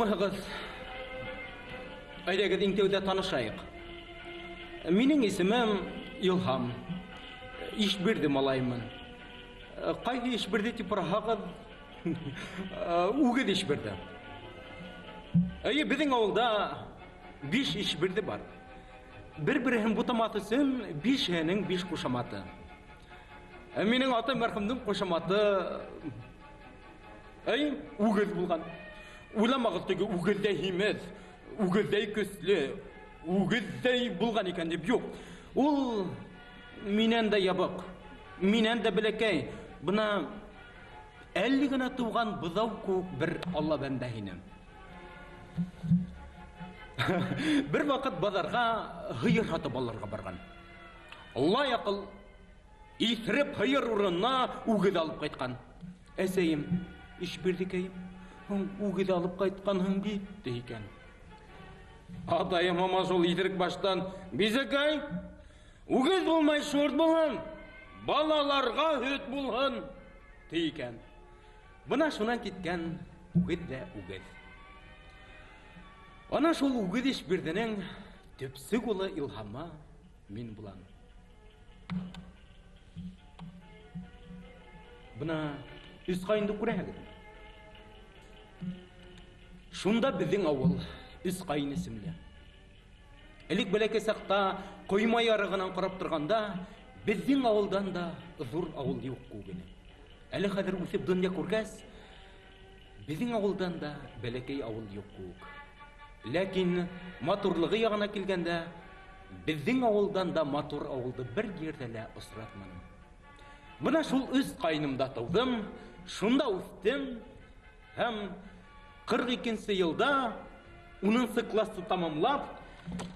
Саламатсызбы? Әйдәгез интеүдә танышайык. Минең исемем Илһам. Ишбирде малаймын. Кайда Ишбирде дип барагыз? Үгез Ишбирде. Безнең авылда 5 Ишбирде бар. Бер-берен бутаматысын 5-нең 5 кушаматы. Минең атым мәрхүмнең кушаматы үгез булган. Уйламагыз теге үгездәй һимез, үгездәй көсле, үгездәй булган икән дип юк. Ул миннән дә ябык, миннән дә бәләкәй. Бына 50 гына туган бызау күк бер Алла бәндә инем. Бер вакыт базарга һыйыр сатып алырга барган. Алла якыл исереп һыйыр урынына үгез алып кайткан. Әсәем, Ишбирдекәем, үгез алып кайтканһың бит икән. Атайым мама шул исерек баштан, бизекәй, үгез булмай шорт булһын, балаларга һөт булһын икән. Бына шунан киткән үгез дә үгез. Ана шул үгез Ишбирденең төпсек улы Илһамма мин булам. Бына үз кайынды күрәһегез. Шунда безнең авыл үз кайын исемле. Элек бәләкәй сакта койма ярыгынан карап торганда, безнең авылдан да зур авыл юк күгене. Әле хәзер үсеп дөнья күргәс, безнең авылдан да бәләкәй авыл юк күк. Ләкин матурлыгы ягына килгәндә, безнең авылдан да матур авылды бер җирдә лә осратмадым. Бына шул үз кайнымда тудым, шунда үстем, һәм 42-нче елда 10-нчы классты тамамлап,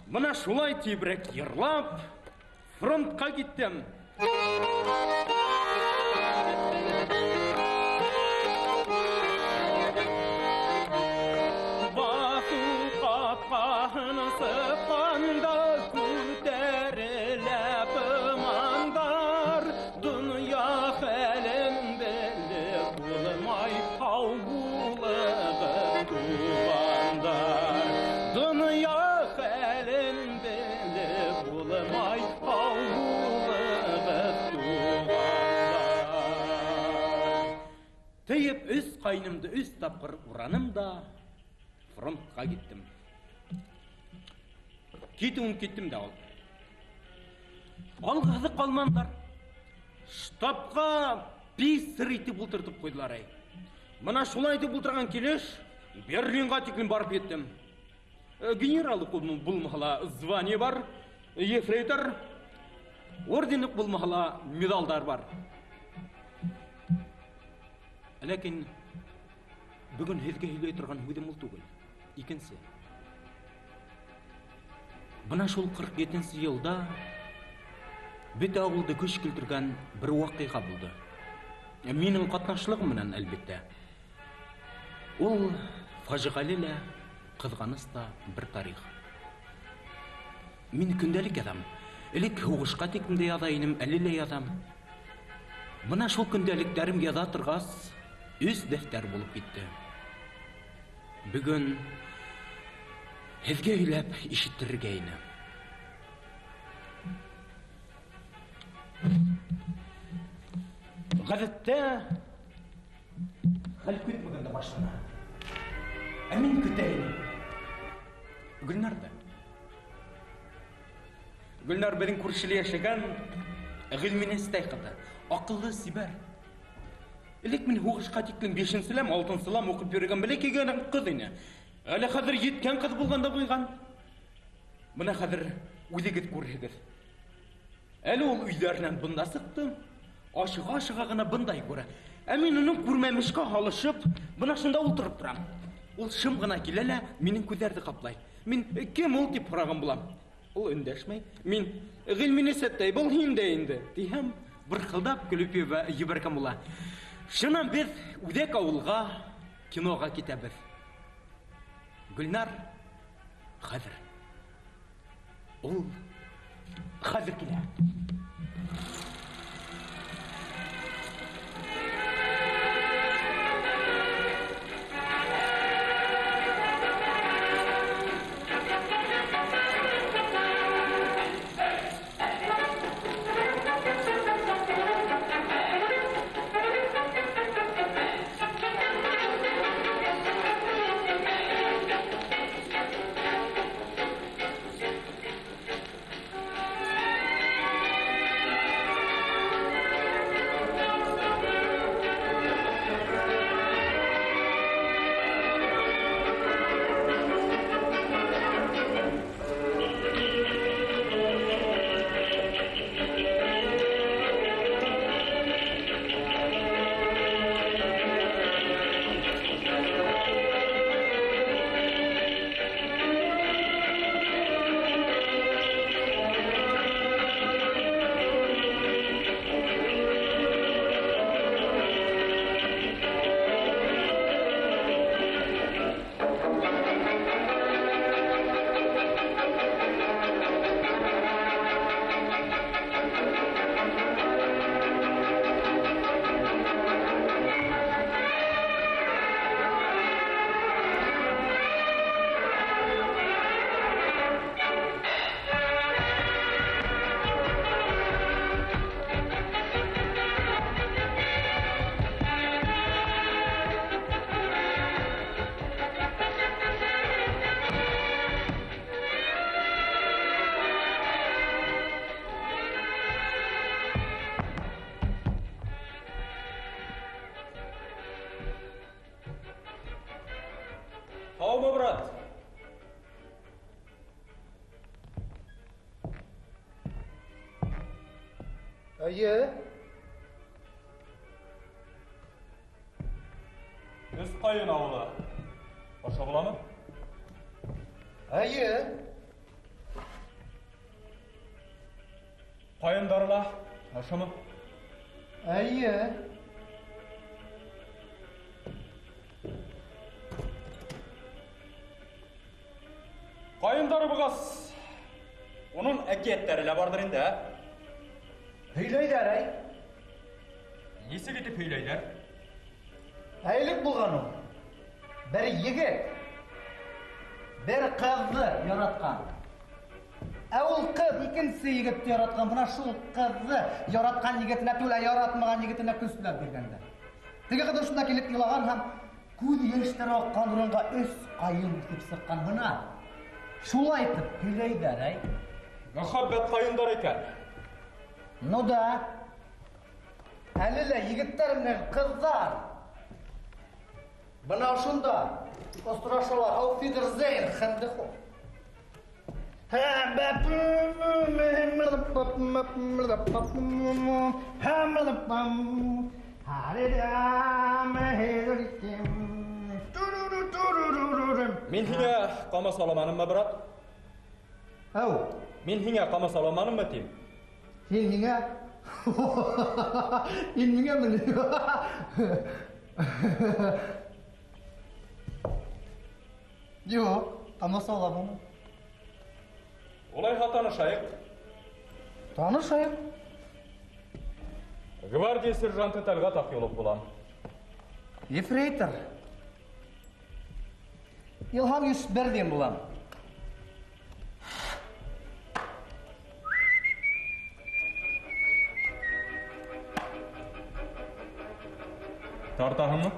бына шулай тибрәк йырлап, фронтка киттем. Капканы сыкканда күтәрелә пымандар, дөнья хәлен белеп булмай һау булыгыз тугандар. Дөнья хәлен белеп булмай һау булыгыз тугандар. Тыйып үз кайнымды үз тапкыр ураным да фронтка киттем. Киттем да ул. Алгызы калмандар. Штабка пис итеп утыртып куйдылар ай. Мына шулай дип утырган килеш, Берлинга тиклем барып кеттем. Генералы булмагала звание бар, ефрейтор, орденлек булмагала медалдар бар. Ләкин бүген һезгә һөйләй торган һүзем ул түгел. Икенче. Бына шул 47-нче елда бит авылда көч килтергән бер вакыйга булды. Минем катнашлыгым менән әлбәттә. Ул фаҗигале лә, кызганыч та бер тарих. Мин көндәлек язам. Элек һугышка тиклем дә яза идем, әле лә язам. Бына шул көндәлектәрем яза торгас, үз дәфтәр булып китте. Бүген һезгә һөйләп ишеттерергә ине. Гадәттә хәл көтмәгәндә башлана. Мин көтәйем. Гөлнарда. Гөлнар безнең күршеле яшәгән гыйльмине стайкыды. Акыллы сибәр. Элек мин һугышка тиклем 5-нчеләм, 6-нчылам укып йөргән бәләкәй кыз ине. Әле хәзер җиткән кыз булганда булган. Бына хәзер үзегез күрегез. Әле ул өйләреннән бында сыкты. Ашыга гына бындай күрә. Мин уны күрмәмешкә халышып, бына шунда утырып торам. Ул шым гына килә лә минем күзләрне каплай. Мин кем ул дип сораган булам. Ул өндәшмәй. Мин гыйльмине сәттәй бул инде инде. Дигән бер кылдап көлеп җибәргән була. Шуннан без үдәк авылга кинога китәбез. Гөлнар хәзер. Ул хәзер килә. Саумы, брат. Әйе. Біз қайын ауылы. Аша бола ма? Әйе. Қайындарла, аша ма? Әйе. Қайындары бұғас. Оның әкеттері лабардыр енді, ә? Höyleyler әй. Несі кетіп höyleyler? Әйлік болған ол. Бір егет. Бір қызды яратқан. Әул қыз икенсі егетті яратқан. Бұна шул қызды яратқан егетіне төлі яратмаған егетіне көстілер бергенді. Теге қыды ұшында келіп елаған һәм көз ештері оққан ұрынға өз қайын деп сыққан бұна. Шулай айтып höyleyler әй. Мұхаббет қайындар екен. Ну да. Әлілі егіттер мен қыздар. Бұна ұшында ұстырашылар ауфидерзейн хәндіху. Мен хиңе қама саламаным ма, брат? Әу, Мен хиңе қама саламаным ма, тем? сен меңе? Ен меңе міне? Жоқ, қамаса оламын. Олай танышайық. Танышайық. Гвардия сержанты Талғат Ақилов болам. Ефрейтор. Илһам Юсбердин болам. Тартағымы?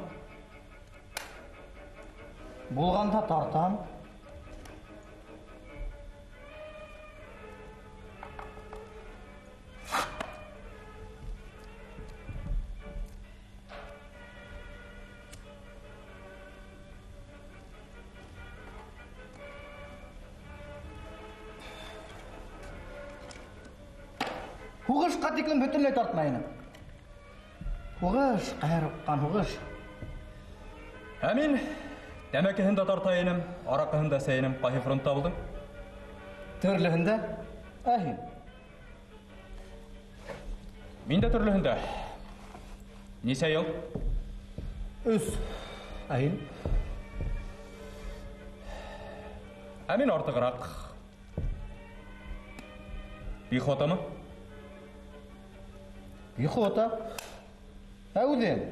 Болғанда тартам. Хуғыш қатеклім бүтінлей тартмайыны. Хуғыш, қайырыққан хуғыш. Әмин, тәмәкіхінде тартайыным, арақыхында сәйінім қайы фронтта болдым. Түрліхінде? Әхін. Мен де түрліхінде. Несе ел? Үс. Әхін. Әмин артығырақ. Пехота мы? Пехота. Әуден.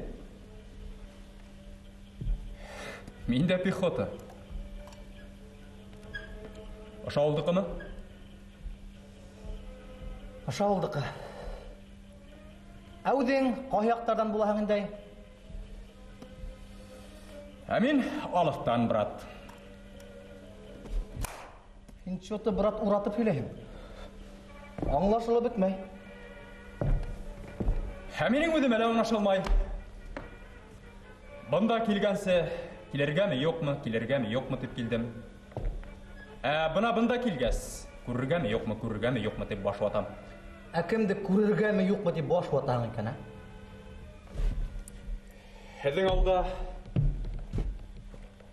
Мен де пехота. Ашауылдықы мы? Ашауылдықы. Әуден қойяқтардан болағыңдай. Әмин алықтан, брат. Сен чоты брат ұратып елейім. Аңлашылы бітмей. Әминің өдім әлі аңлашылмай. Бұнда келгенсе, келергәме йоқмы, келергәме йоқмы деп келдім. Бұнда келгәс, көріргәме йоқмы деп баш ватам. Әкімді көріргәме йоқ деп баш ватағын екен, ә? Әдің алда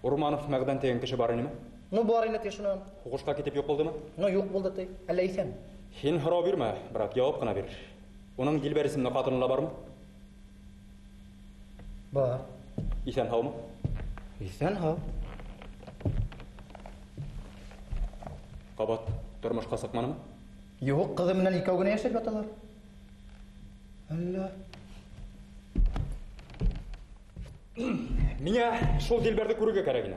Урманов мәғдан теген кіші бар ені ме? Ну, бар ені тешінен. Құғышқа кетіп йоқ болды ма? Ну, йоқ болды тей. Әлі исен. Хен хырау берме, брат, жауап қына бер. Оның Дилбәрісімні қатынына бар ма? Бар. Исен хау ма? Исен хау. Қабат тұрмышқа сықманы ма? Йоқ, қызы менен екеугіне яшап жаталар. Әлі. Міне шол Дилбәрді көруге кәрегіне.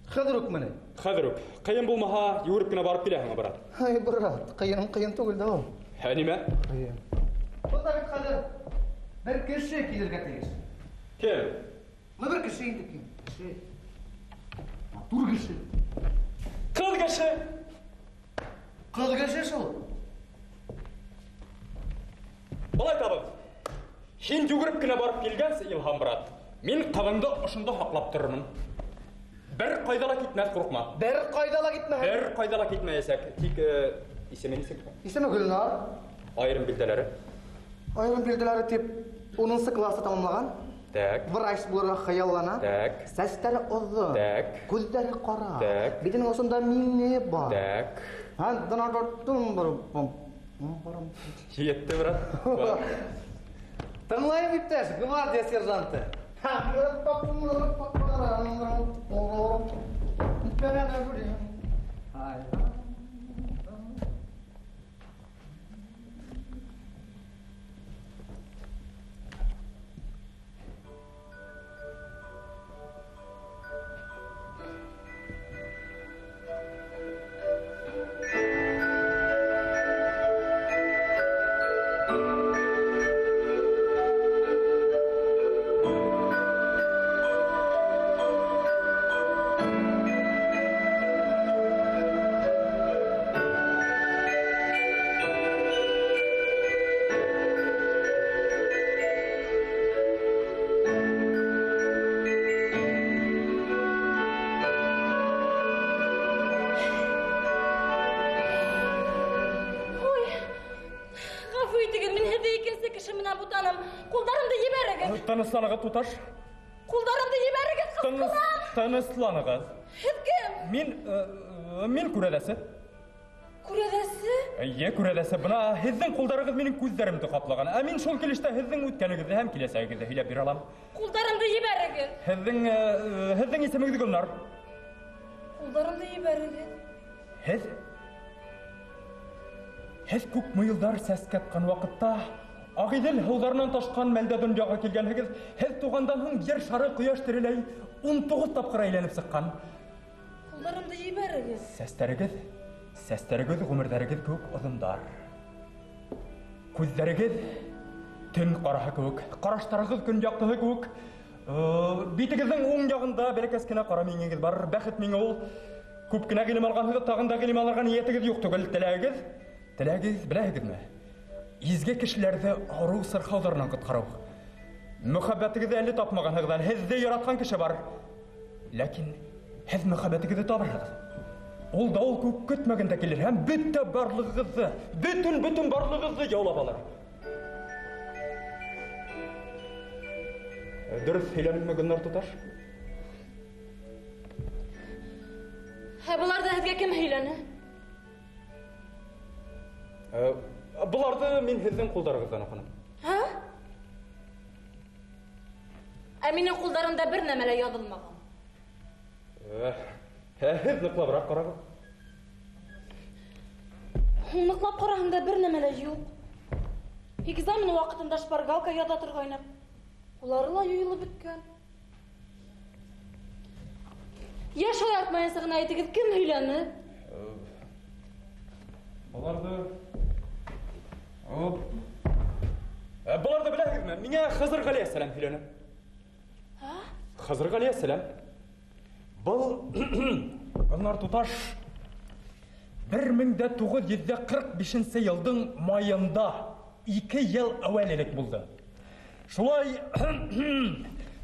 Қыдыр өк мене. Қадыр өп, қиын болмаға юріп кіна барып келе аңа, брат. Ай, брат, қиын түгілді ол. Әнеме? Қиын. Бұлда бет қадыр. Бір кіші келерге тегіз. Кел. Мұ бір кіші енді кен. Кіші. Тур кіші. Қыз кіші. Қыз кіші шыл. Олай табын. Хен жүгіріп кіна барып келгенсі, Илхам, брат. Мен қабынды ұшында хақлап тұрмын. Bir kayda la gitmez korkma. Bir kayda la gitme. Bir kayda la gitmeyesek. Tik ismi neyse? İsmi Gülnar. Ayrım bildileri. Ayrım bildileri tip 10. klası tamamlagan. Tak. Врач буларга хыяллана. Так. Сәстәре озын. Так. Күзләре кара. Так. Битенең осында мине бар. Tak. Ха, дана тоттым бар. Yetti брат. Тыңлайм иптәш, гвардия сержанты. Tanıslanıgız tutaş. Kullarımda yemerigez kız Tanıslanıgız. Hizgim. Min kuredesi. Kuredesi? Ye kuredesi. Buna hizdin kuldarıgız menin gözlerimdi kaplagan. Min şol kilişte hizdin ötkenigizdi hem kilesegizdi. Hile bir alam. Kullarımda yemerigez. Hizdin isimigizdi Gülnar. Kullarımda yemerigez. Hiz köp mıyılдар ses ketkan vakitta Ағидел hıvlarından taşkan melde dünyaga kelgenligiz, hiz tuğandan hın yer şarı kuyaş tiriley 19 tapkır aylanıp sıkkan. Kullarımda yemerigez. Sesterigiz gümürderigiz köp uzundar. Küzderigiz tün qaraha köp, qaraştarıgiz gün yaktığı köp. Bitigizin oң yağında belekeskine qara meňegiz bar, bäxit meňe ol. Köpkine gilim alganhygy tagында gilim alarga niyetigiz ýok tugul. Tilägiz bilägizmi? İzge kişilerde aru sırxavlarından qıtqarau. Muhabbetigizi elli tapmaganhygydan hizde yaratgan kişi bar. Lakin hiz muhabbetigizi tabarsyz. Ol da ol köp kötmegende kelir hem bitte barlygyňyzy, bütün barlygyňyzy ýaulap alar. Dürüst söylenme Gülnar tutaş. Bularda hizge kim heyleni? Bulardy men hizdin kuldarıgızdan okunam. Ha? Minin kullarımda bir nemele yazılmagan. Hiz nıqlabırak qarağı. Nıqlap qarağında bir nemele yok. Egzamin vaqtında şpargalka yada turgaynap. Ularla yuyulup bitken. Yaş ayartmayasıgın ayetigiz kim heyleni? Bularda bilägizmi? Meňe Hızır Galeyhisselam heyleni. Ha? Hızır Galeyhisselam. Bu Gülnar tutaş 1945 ýylyň maýynda 2 ýyl awellik boldy. Şulay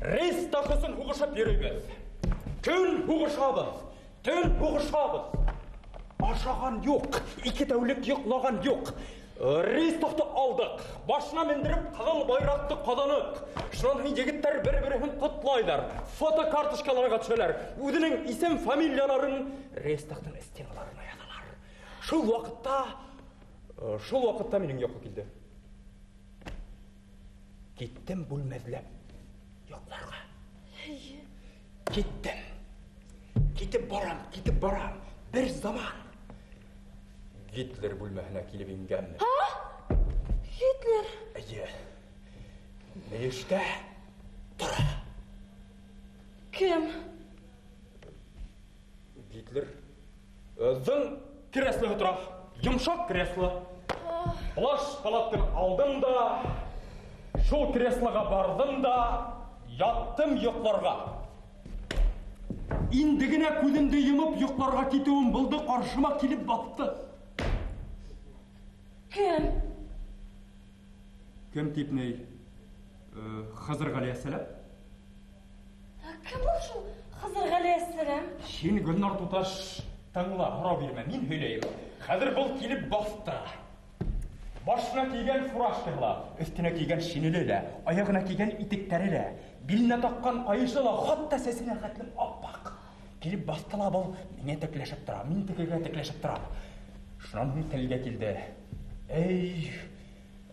reis tahysyny huguşap ýörebiz. Tün huguşabız. Aşagan yok, 2 täwlik ýoklagan yok. Reis tahty aldyk, başına mindirip kızıl bayrakty kazanyk. Şondan jigitler bir-birini tutlaýlar. Foto kartoşkalara düşerler. Özüniň isem familiýalaryny reis tahtyň istenalaryna ýazalar. Şol wagtda meniň ýokga kildi. Gittim bulmezlep yoklarga. Gitip baram. Bir zaman Hitler bulmehine kilip ingemni. Ha? Hitler? Eye. Ne işte? Tura. Kim? Hitler. Özün kresli tura. Yumşak kresli. Plaş palattın aldım da şu kreslaga bardım da yattım yoklarga. İndigine közümde yumup yoklarga ketewim buldu, karşıma kilip battı. Kim? Kim tip ney? Hızır Galeyhisselam. Kim bu şu Hızır Galeyhisselam? Сен Гүлнар Туташ тыңла, ұрау берме, мен сөйлейім. Қазір бұл келіп басты. Başına kiygen furaşkırla, üstüne kiygen şinilele, ayağına kiygen itikleriyle, biline takkan ayışıla, hatta sesine katlim appak. Gelip bastıla bol, mene tekleşip dura, min tekege tekleşip dura. Şunun tilge kildi. Ey,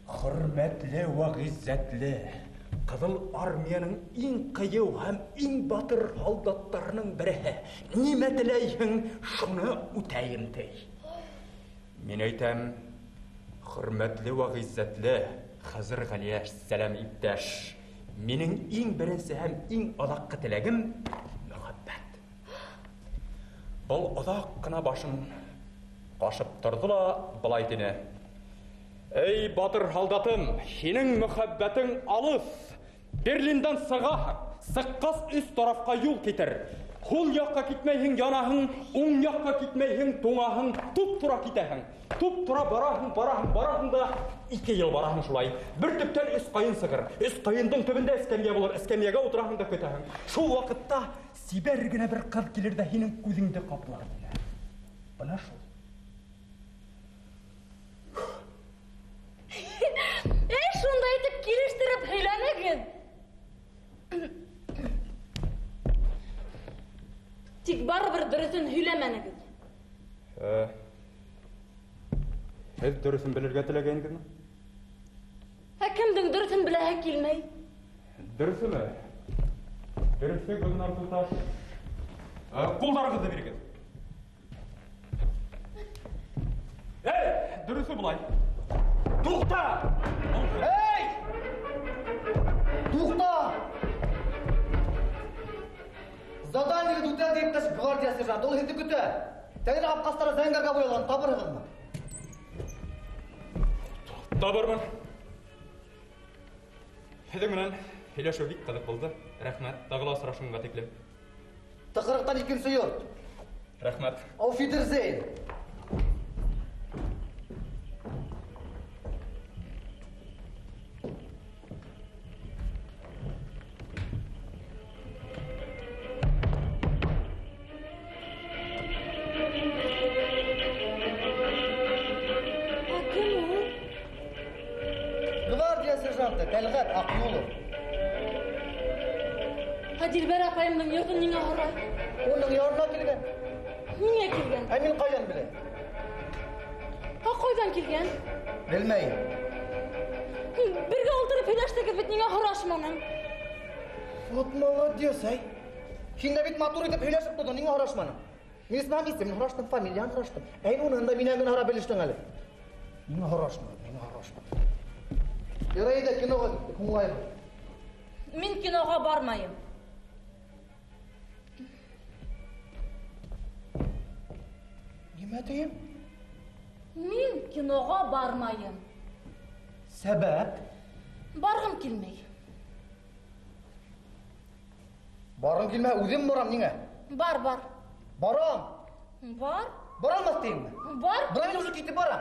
hürmetli ve gizzetli, Kızıl Armiyanın en kıyıv hem en batır haldatlarının biri. Nimetileyhin şunu üteyim dey. Men aytam, hürmetli ve gizzetli Hızır Galiya selam iptaş. Menin en birinci hem en adakı tilegim muhabbet. Бұл ұзақ қына башын қашып тұрды ла былай дені. Ей батыр халдатым, сенің мұхаббәтің алыс. Берлиндан сыққас үст тарафқа юл кетір. Хол яққа кетмейхін янахың, оң яққа кетмейхін тоңахың, туп-тура кетәхің. Туп-тура барахың да 2 ел барахың шулай. Bir түптен үс қайын сығыр. Үс қайындың түбінде әскемия болыр, әскемияға отырахың да көтәхің. Шул вақытта Сибергіне бір қыз келер де сенің көзіңді қаплар. Бұна шул. Ey şunda etip geliştirip heylenegin. Tik baribir dürüsün heylemenegin. Siz dürüsün bilirge tilegeniz mi? Kimdin dürüsün bilehe kelmey. Dürüsü mü? Dürüsü Gülnar Tutaş. Қолдарыңызды беріңіз. Дұрысы бұлай. Тоқта! Ей! Тоқта! Задание дутел депташ гвардия сержант. Ол хенді күті. Тәңір апқастары зәңгарға бойылған табырығыз ма? Табырмын. Хедің мінен Хелешу бик қызық болды. Рахмет. Тағыла сұрашыңға теклем. Тықырықтан екінші йорт. Рахмет. Auf Wiedersehen. Гвардия сержанты Тәлғат Ақюлов. Dilber apayımның yurtun nine horay? Оның ярына келген. Niye kelgen? Әмин қайдан біле? Koydan kelgen? Білмейін. Birge oldurıp heyleşteki bit nine horaşmanın. Вот молодец, ай. Şimdi bit matur edip heyleşip durdu, nine horaşmanın. Мен ismim isim, horaştım, familyan horaştım. Әйн onun da minəmin hara biliştin әлі. Nine horaşmanın, nine horaşmanın. Yarayda kinoga gitti, kumlaydı. Min kinoga barmayım. Nima deyim? Min kinoga barmayım. Sebep? Bargım kelmey. Barın kelmey, özüm baram nine? Bar. Baram. Bar? Baramaz deyim mi? Bar? Bırak uzun gitti baram.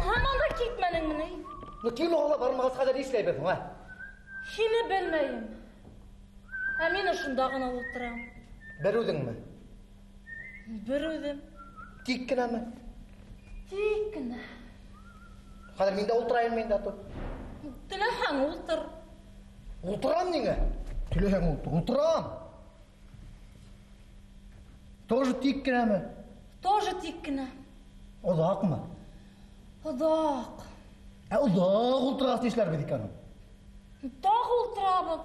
Hamanda gitmenin mi? Kim oğla barmağız kadar işleybesin ha? Şini bilmeyim. Emin şundağına oturam. Bir özün mü? Bir özüm. Tikkine mi? Tikkine. Kadar mende oturayım mende atı. Dilehen otur. Oturam nine? Tülehen oturam. Тоже tikkine mi? Тоже tikkine. Uzak mı? Uzak. Uzak oturası işler bedik hanım. Dağ oturabım.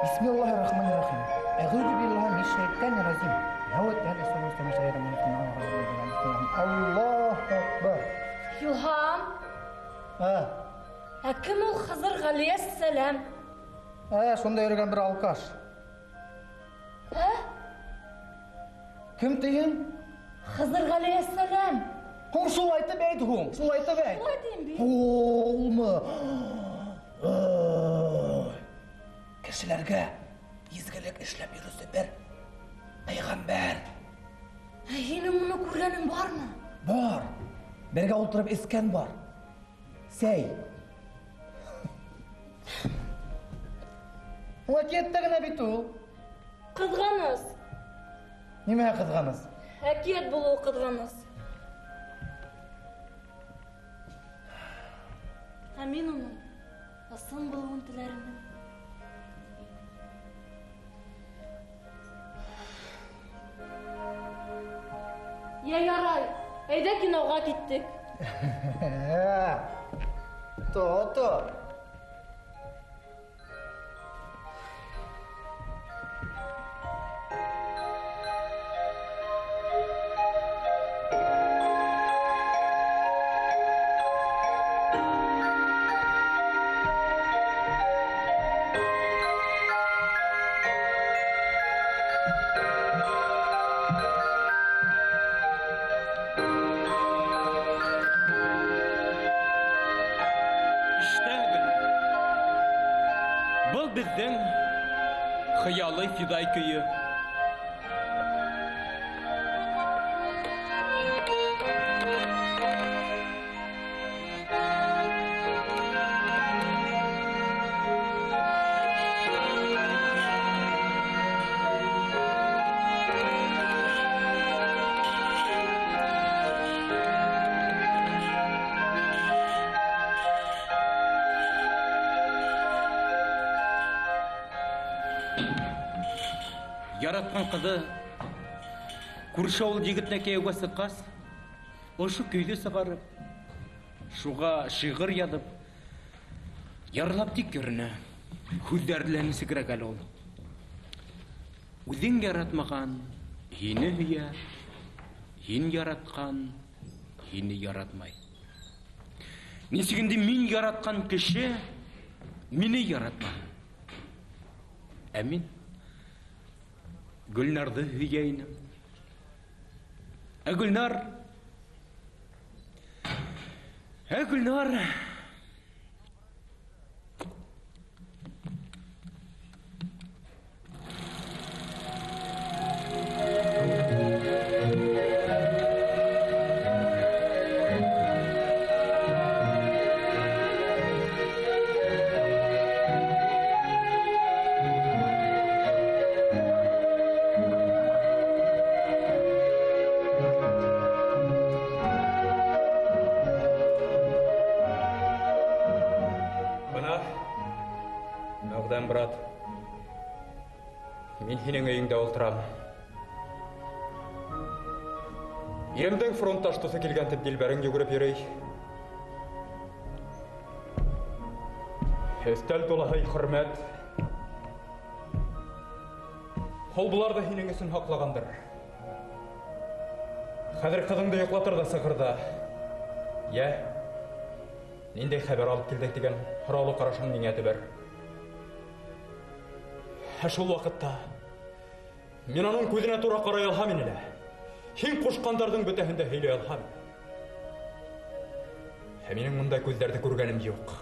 Bismillahirrahmanirrahim. Eûzü billahi mineşşeytanirracim. Allahu Ekber. Ilham. Ha. Kim ol Hızır Aleyhisselam? Сонда йөргән бер алкаш. Кем тиен? Хызыр галейһиссалам. Һуң шул айтып әйт һуң. Шул айтып әйт. Шулай дим бит. Улмы? Кешеләргә изгелек эшләп йөрүсе бер пәйгамбәр. Һинең моны күргәнең бармы? Бар. Бергә утырып искән бар. Сәй. Вакиятта гына бит ул. Кызганыс. Нимә кызганыс? Әкият булу кызганыс. Мин уның ысын булуын теләрмен. Я ярай. Әйдә киноға киттек. То. Бұл біздің хыялы фидай күйі. Яратқан қызы көрші ауыл жігітіне кеуге сыққас, ошы күйді сығарып, шуға шиғыр ядып, ярлап тек көріні, хүздәрділәні сігірек әлі ол. Үзің яратмаған, хині хүйе, хин яратқан, хині яратмай. Несігінде мен яратқан кіші, мені яратмай. Әмин. Gülnar'dı hüyeynim. Gülnar. Gülnar. Мағдан брат, мен сенің үйіңде отырам. Елімдің фронт аштысы келген тіп делбәріңге көріп ерей. Әстәл толағай құрмет. Ол бұлар да сенің ісін хақлағандар. Қазір қызыңды ұйықлатыр да сықырда. Е, нендей хабар алып келдік деген құраулы қарашымның әті бар. Шул вақытта мен оның көзіне тура қарай алхамын әлі. Хин қошқандардың бөтәһендә һөйләй алхам. Менің мұндай көздерді көргенім жоқ.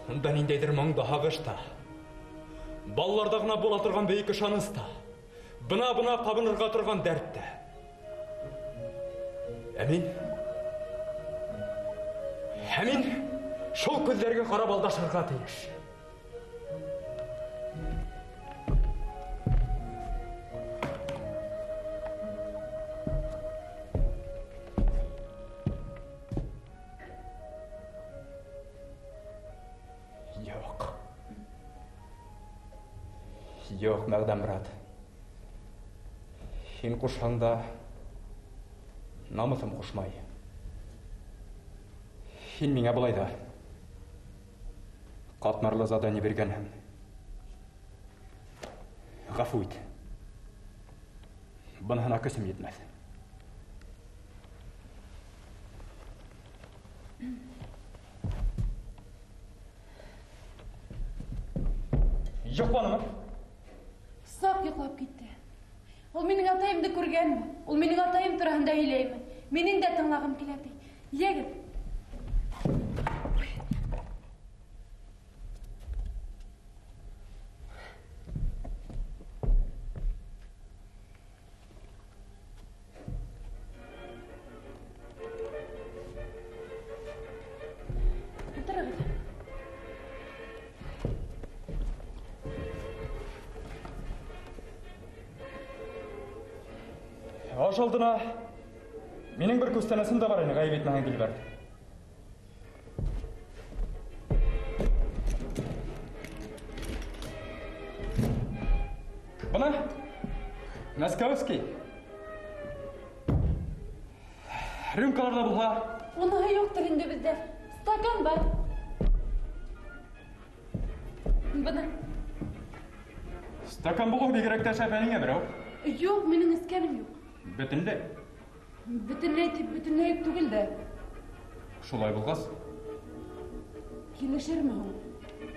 Онда ниндейдір маңда ағышта, балаларда ғына бола тұрған бейік шаныста, бына-бына қабынырға тұрған дәртті. Әмин, шол көздерге қарап алдашырға тиіш. Yok Mağdan Murat. Сен қошқанда намысым қошмай. Сен меңе бұлайда қатмарлы задание бергенім. Ғафу ет. Бұнығына көсім етмez. Йоқланымы? Сап йоқлап кетті. Ол менің атайымды көргенмін. Ол менің атайым турасында һөйләйме. Менің дә тыңлағым киләде. Егет. Аш алдына менің бір көстенесім де бар ені ғайбетмеген келі бәрді. Бұна Мәскәуский. Рюмкаларда бұлға. Оныға жоқтыр инде бізде. Стакан бар. Бұна. Стакан бұлғы бекеректі шәпәніңе бірау. Жоқ, менің іскенім жоқ. Бітінді. Бүтінлей түгіл де. Шулай бұлғас. Келешер ме ол?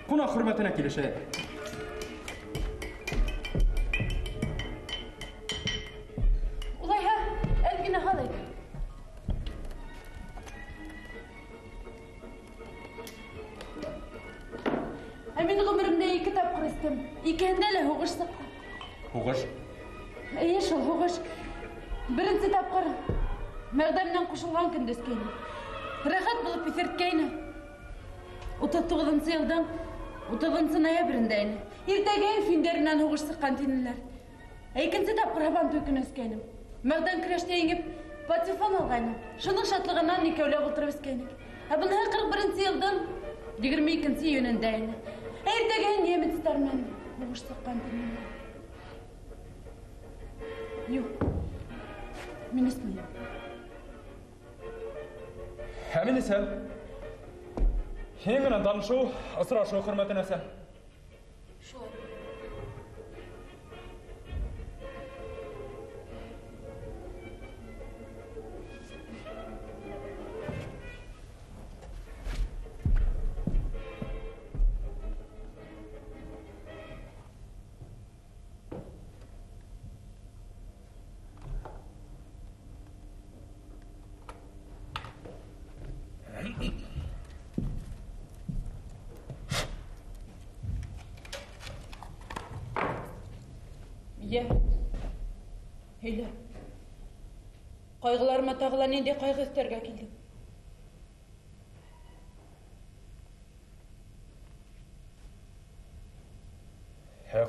Құна құрметіне келешер. Улайха, әлгіні қалай. Мен ғұмырымда 2 тапқыр істім. Екеуінде әлі хуғыш сыққа. Хуғыш? Шыл хуғыш. Бірінші тапқыр мәғдамнан қошылған күнді өскені. Рахат болып песерткені. 39 елдің 30 ноябріндейні. Ертеген финдерінен хуғыш сыққан тенілер. Екінші тапқыр хабан төкін өскенім. Мәғдан күреште еңіп патефон алғайным. Шының шатлығынан екеулі бұлтырып өскенік. Бұны 41 елдің 22 йөніндейні. Ертеген немецтермен хуғыш сыққан тенілер. Yok. Мен естімеймін. Әмені сәл. Хеңінен данышу, ысырашу құрметіне сәл. Шолай. Heyle. Qaygılarıma tağılan ende qaygı isterge keldim.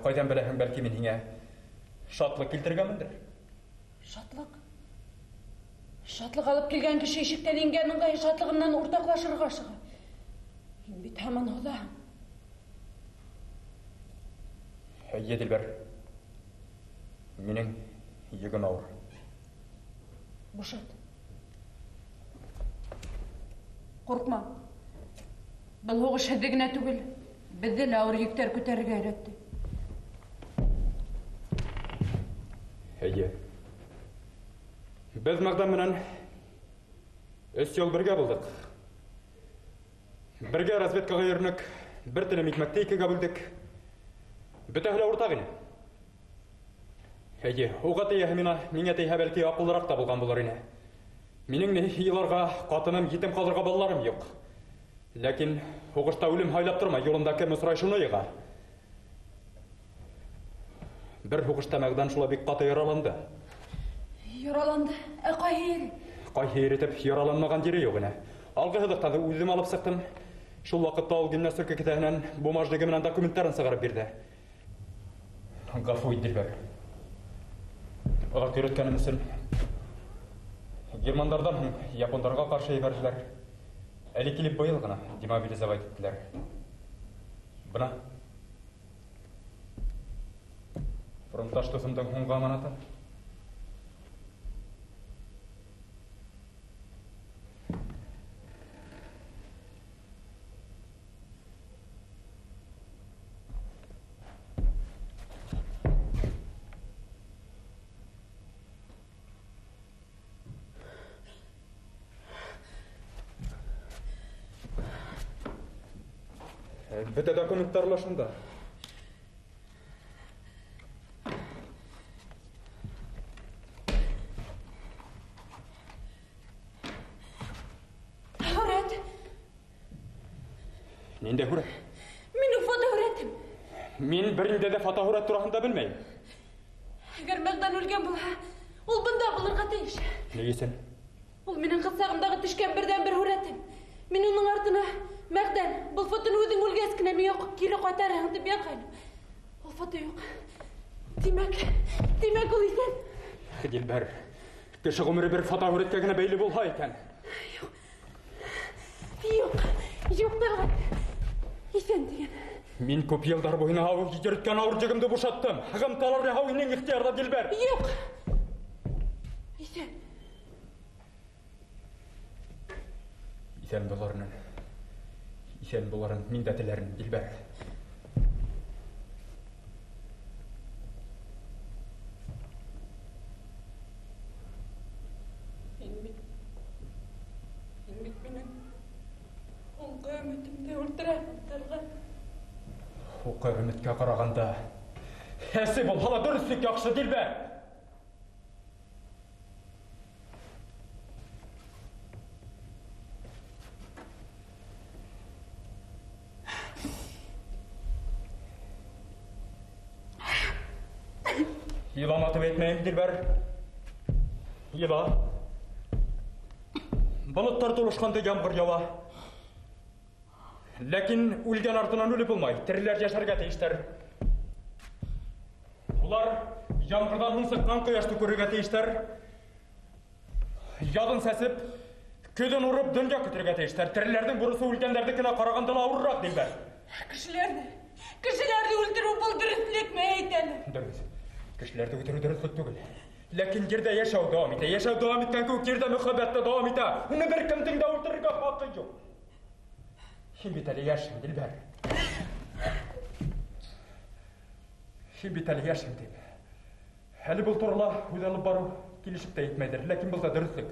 Қайдан біләһің бәлки мен еңе шатлық келтіргенміндір? Шатлық? Шатлық алып келген кіші ешіктен енгенің ғай шатлығымнан ортақлашырға шыға. Бет аман олағым. Еділбер, менің егім ауыр. Бошат. Қорқма. Бұл оғы шәдігіне түгіл. Бізді ауыр ектер көтеріге үйретті. Біз мағдамынан өс ел бірге болдық. Бірге разведкаға ерінік, бір тілі мекмәкте екіге бөлдік. Бүтәхілі ортағыны. Оға тейі меңе тейі бәлкі ақылырақ та болған болар ені. Менің еларға қатыным етім қалырға балаларым yok. Ләкин оғышта өлім хайлап тұрма, елында кәмі сұрайшыны еға. Бір оғышта мәғдан шула бек қаты яраланды. Яраланды? Қайыр? Қайыр етіп яраланмаған дері yok ені. Алғы хыдықтады өзім алып сықтым. Шул вақытта ол гимна сүркі кетәхінен бумаждығымынан документтарын сығарып берді. Ғафу Еділбек. Оғат үйреткенім үшін Германдардан япондарға қаршы ебәржілер әлі келіп бойыл ғана демобилизовать еттілер. Бұна фронтташ тұсымдың ғынға аманаты. Біті документтарлашында. Мен бірінде де фотоһурат турасында білмеймін. Егер Мәғдан өлген болса, ол бында булырга тиеш. Неге сен? Ул минең кысагымдагы төшкән бердән бер һүрәтем. Мин уның артына Мәғдан, бұл фотоны үзең үлгәс кенә миңа кире кайтарың дип язган. Ул фото юк. Димәк ул исән. Дилбәр, кеше гомере бер фотоһураткә генә бәйле булһа икән. Юк Тәлгат. Исән дигән. Мин күп елдар буена авыр җиткән авыр җигемде бушаттым. Хәгым талар һавының ихтиярда Дилбәр. Юк. Исән. Исән буларын мин дә теләрмен, Дилбәр. Ука үміткә қарағанда, әсі бұл hala дұрыстық яқшы Дилбәр. Иламатып етмейім, Дилбәр. Ила. Бұлыттар толышқанды ямғыр ява. Ләкин үлген артынан өліп болмай, тірілер яшарға тейіштер. Олар ямғырдан ұнсыққан қияшты көруге тейіштер. Ядын сәсіп, көден ұрып дүнге күтірге тейіштер. Тірілердің бұрысы үлгендерді кіна қарағандыла ауырырақ Дилбәр. Кішілерді өлтіру бұл дұрыстылық ме ейтені? Дұрыс. Кішілерді өлтіру дұрыстылық түгіл. Ләкин жерде яшау давам ете. Яшау давам еткен көк жерде мұхаббатты давам ете. Оны бір кімдің де өлтірге хақы жоқ. Kim bitali yaşım Dilber. Kim bitali yaşım deyip. Hali бұл турала ойланып бару келешіп те етмейдір. Ләкин бұл да дұрыстық.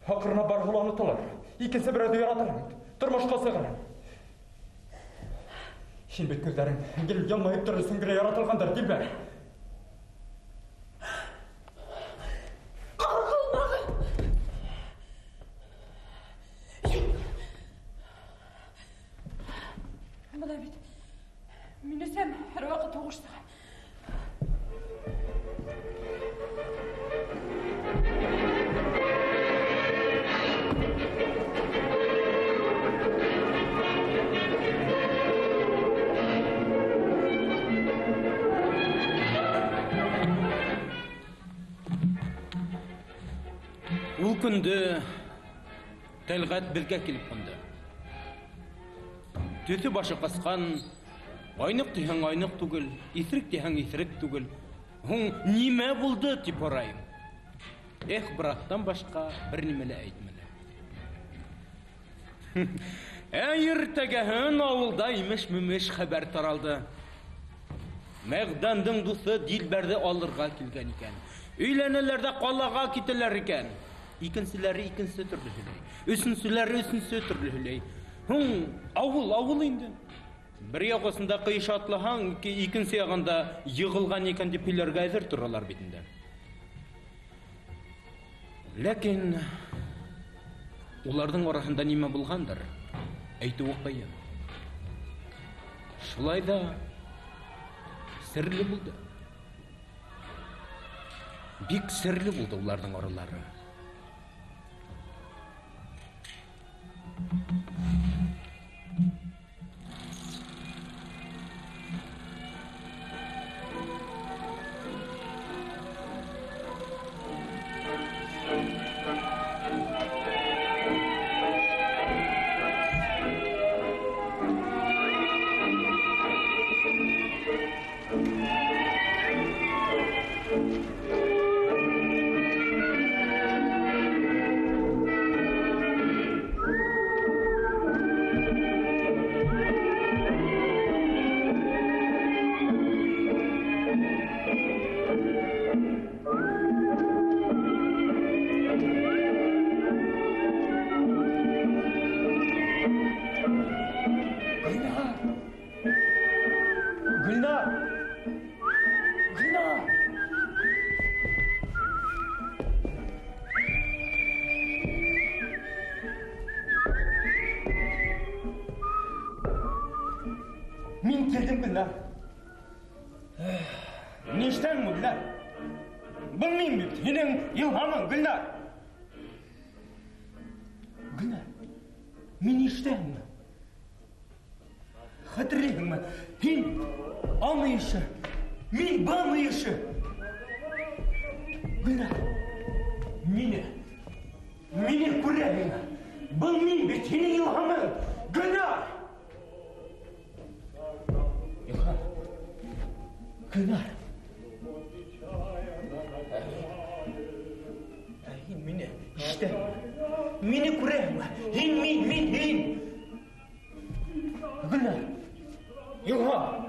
Ақырына бар ғыланы тұлар. Икенсе бір өді яратырым. Тұрмашқа сығырым. Шин бет көздерін гел ялмайып тұры сүңгіре яратылғандар Dilber. Бұлай бет, мен өсем әр уақыт оғыштыға. Ул күнді Тәлғат бізге келіп қонды. Төсі башы қасқан, айнық дейін айнық түгіл, исірік дейін исірік түгіл. Hún неме болды деп орайым. Бірақтан башқа бір немелі әйтмелі. Ертегіхін ауылда имеш-мімеш хабар таралды. Мәғдандың дусы Дилбәрді алырға келген екен. Үйленелерді қалаға кетелер екен. Икінсілері икінсі түрлі хүлей. Үсінсілері үсінсі түрлі хүлей. Ауыл енді. Бір яғысында қиыш атлыған, икінсі яғында йығылған екен деп үйлерге әзір тұралар бетінде. Ләкин, олардың орахында неме болғандар, әйті оқпайын. Шылайда сірлі болды. Бек сірлі болды олардың оралары. Мен келдім Гүлнар. Нештен Гүлнар? Білмеймін бе, сенің илхамың Гүлнар. Гүлнар, мен нештен? Хатırlayın mı? Hin anlayışı, min banlayışı. Gülnar, mini kurayım. Bilmeyim be, senin ilhamın. Gülnar! İlham, Gülnar. Hin mini, işte. Mini kurayım. Hin. Gülnar. İlham!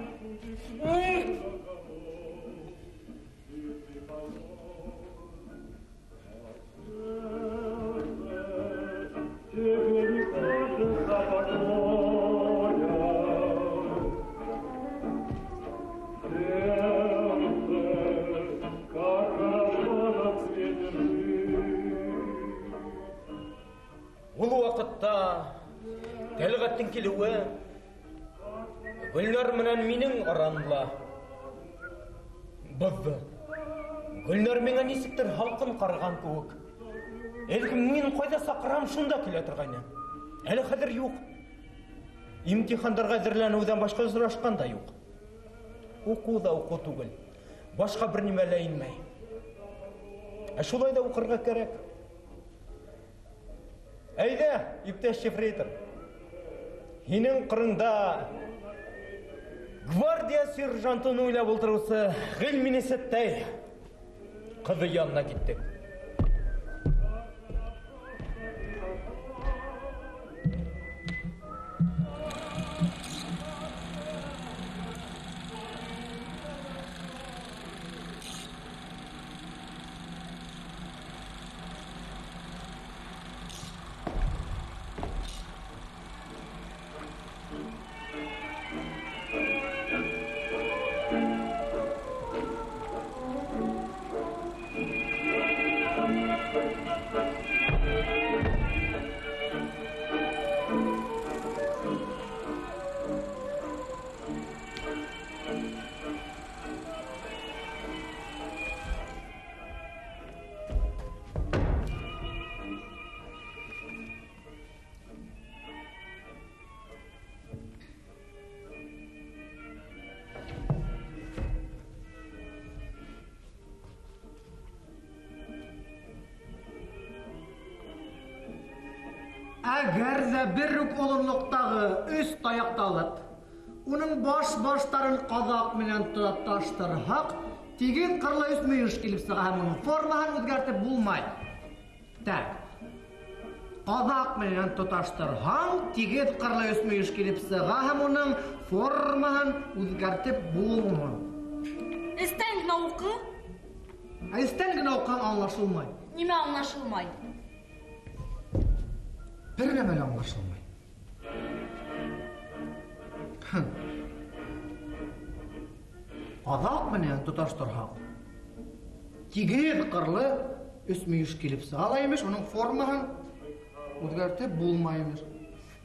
Бұл уақытта тәлғаттың келуі Гүлнар менен менің арамда бұзды. Гүлнар менен несіктір халқын қарған көк. Әлкім мен қойда сақырам шында келе тұрғайны. Әлі қадір yok. Имтихандарға әзірләнуден башқа сұрашқан да yok. Оқу да оқу түгіл. Башқа бір немелі инмей. Шулай да оқырға керек. Әйді, иптес шефрейтор. Хинің қырында гвардия сержантын ойлап отырысы ғылмені сәттей қызы янына кеттік. Әгәр дә бер үк олонлыктагы өс таякталып, уның баштарын казак менән тоташтырһак, тигез кырлы өс мөеш килеп сыга һәм уның формаһын үзгәртеп булмай. Так. Казак менән тоташтырһаң, тигез кырлы өс мөеш килеп сыга һәм уның формаһын үзгәртеп булмый. Эстән генә укы. Эстән генә укыган аңлашылмай. Нимә аңлашылмай? Bir nemel anlaşılmay. Azak menen tutaştırhaq. Tigiz qırlı üsmüyüş kelip sağlaymış, onun formahan o'zgartib bo'lmaymiz.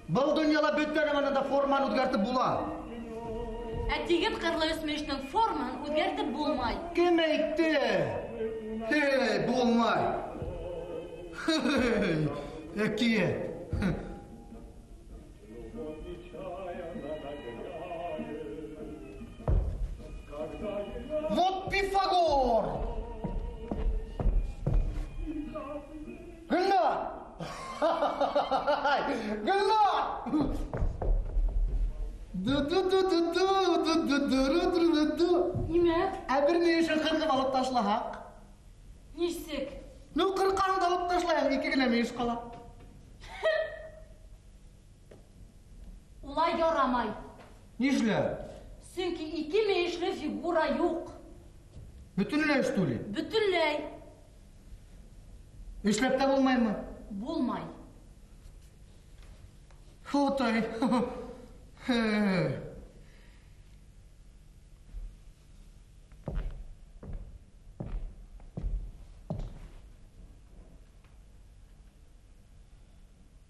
Bu dunyoda bütün da formani o'zgartib bo'lar. Tigiz qırlı üsmüyüşnün forman o'zgartib bo'lmay. Kim aytdi? Bo'lmay. Ekiye. Вот Пифагор! Gülnar! Gülnar! Нимә? Bir ne için kırkın alıp taşlahak? Нисек? Ne kırkanı da alıp taşlayalım, iki güne mi iş kalap? Улай ярамай. Nişle? Çünkü iki meyişli figura yok. Bütünüyle üstüyle. Bütünley İşlep de bulmay mı? bulmay. Futay.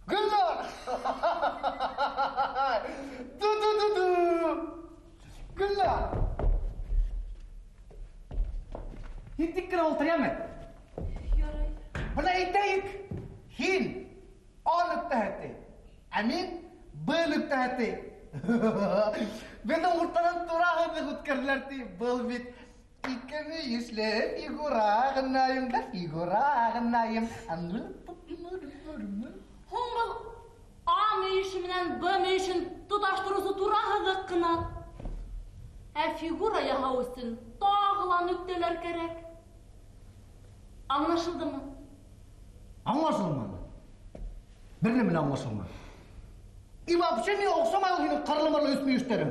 Gülnar! Du! Gülnar! Hин тик кенә ултырам. Ярай. Бына әйтәйек. Һин А нөктәһе. Ә мин Б нөктәһе. Бене уртадан тура һәм үткәрләр ти. Был бит икене йөзле фигура гынайым да фигура гынайым. Һуң был А мөйеше менән Б мөйешен тоташтырыусы тураһыҙлыҡ ҡына. Ә фигура яһау өсөн тағы ла нөктәләр кәрәк. Аңлашылдымы? Аңлашылманы. Бер нәмә аңлашылманы. И вообще миңа оҡшамай ул һинең ҡарлы-марлы өс мөйөштәрең.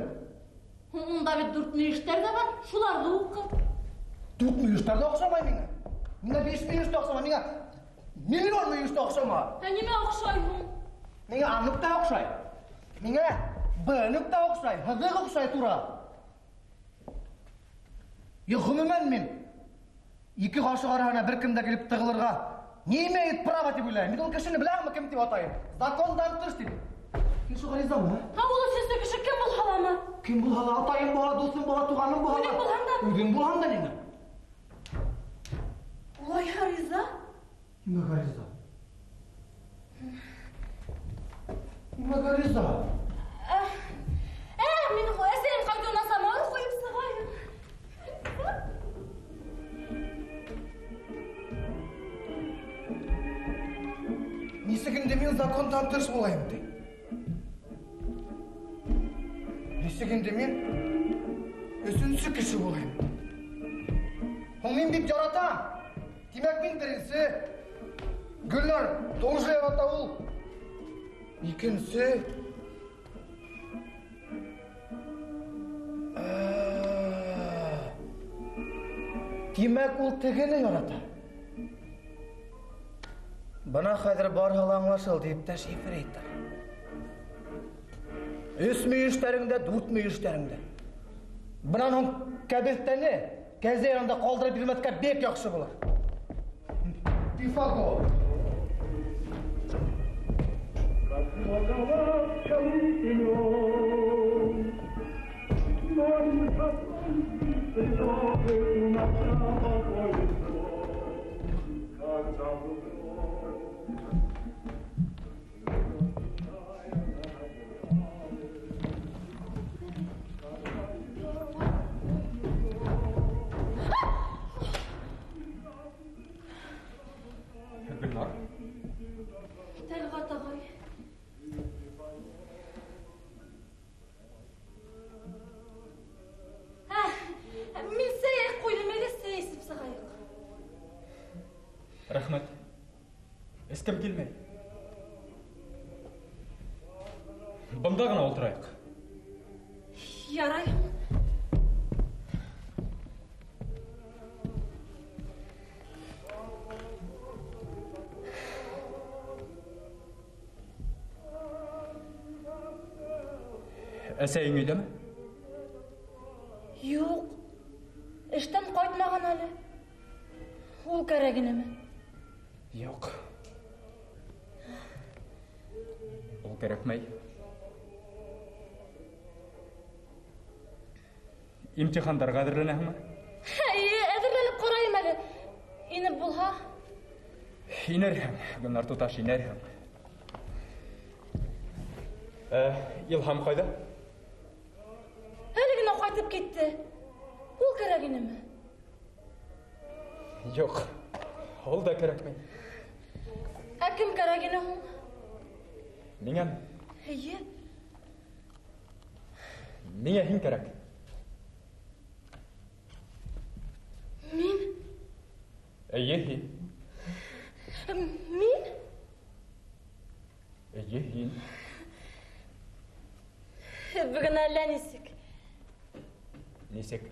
Унда бит 4 мөйөштәр ҙә бар, шуларҙы уҡы. 4 мөйөштәр дә оҡшамай миңә. Миңә 5 мөйөш тә оҡшамай, миңа миллион мөйөш тә оҡшамай. Ә нимә оҡшай һуң? Миңә А нөктә оҡшай. Миңә Б нөктә оҡшай, һыҙыҡ оҡшай тура. Ғөмүмән мин ике ғашиҡ араһына бер кем дә килеп тығылырға не имеет права тип уйлайым. Мин ул кешене беләмме кем дип атайым? Закондан тыш дип. Һин шуға ризамы? Һәм ул өсөнсө кеше кем булһа ламы? Кем булһа ла, атайым була, дуҫым була, туғаным була. Үҙең булһаң да. Үҙең булһаң да ниңә? Улайһа риза. Нимәгә риза? Нимәгә риза? Мин әсәйем ҡайтыуына самауыр ҡуйып сығайым. Нисек инде мин закондан тыш булайым ти? Нисек инде мин өсөнсө кеше булайым? Һуң мин бит яратам. Тимәк мин беренсе Гөлнар тоже ярата ул. Икенсе Тимәк ул тегене ярата. Бына хәзер барһа ла аңлашылды, иптәш ефрейтор. 3 мөйөштәреңдә, 4 мөйөштәреңдә. Бынан һуң кәбестәне кәзә янында ҡалдырып бирмәҫкә бек яҡшы булыр. Пифагор. Гөлнар. Тәлғат ағай. Мин сәйек ҡуйҙым, әле сәйесеп сығайыҡ. Рәхмәт. Эскем килмәй. Бында ғына ултырайыҡ. Ярай. Әсәйең өйҙәме? Юҡ. Эштән ҡайтмаған әле. Ул кәрәк инеме? Юҡ. Ул кәрәкмәй. Имтихандарға әҙерләнәһеңме? Әҙерләнеп ҡарайым әле. Инеп булһа. Инерһең, Гөлнар туташ, инерһең. Илһам ҡайҙа? Әле генә ҡайтып китте. Ул кәрәк инеме? Юҡ, ул да кәрәкмәй. Ә кем кәрәк ине һуң? Миңә? Эйе. Миңә һин кәрәк. Мин? Эйе, һин. Мин? Эйе, һин. Бөгөн әллә нисек. Нисек?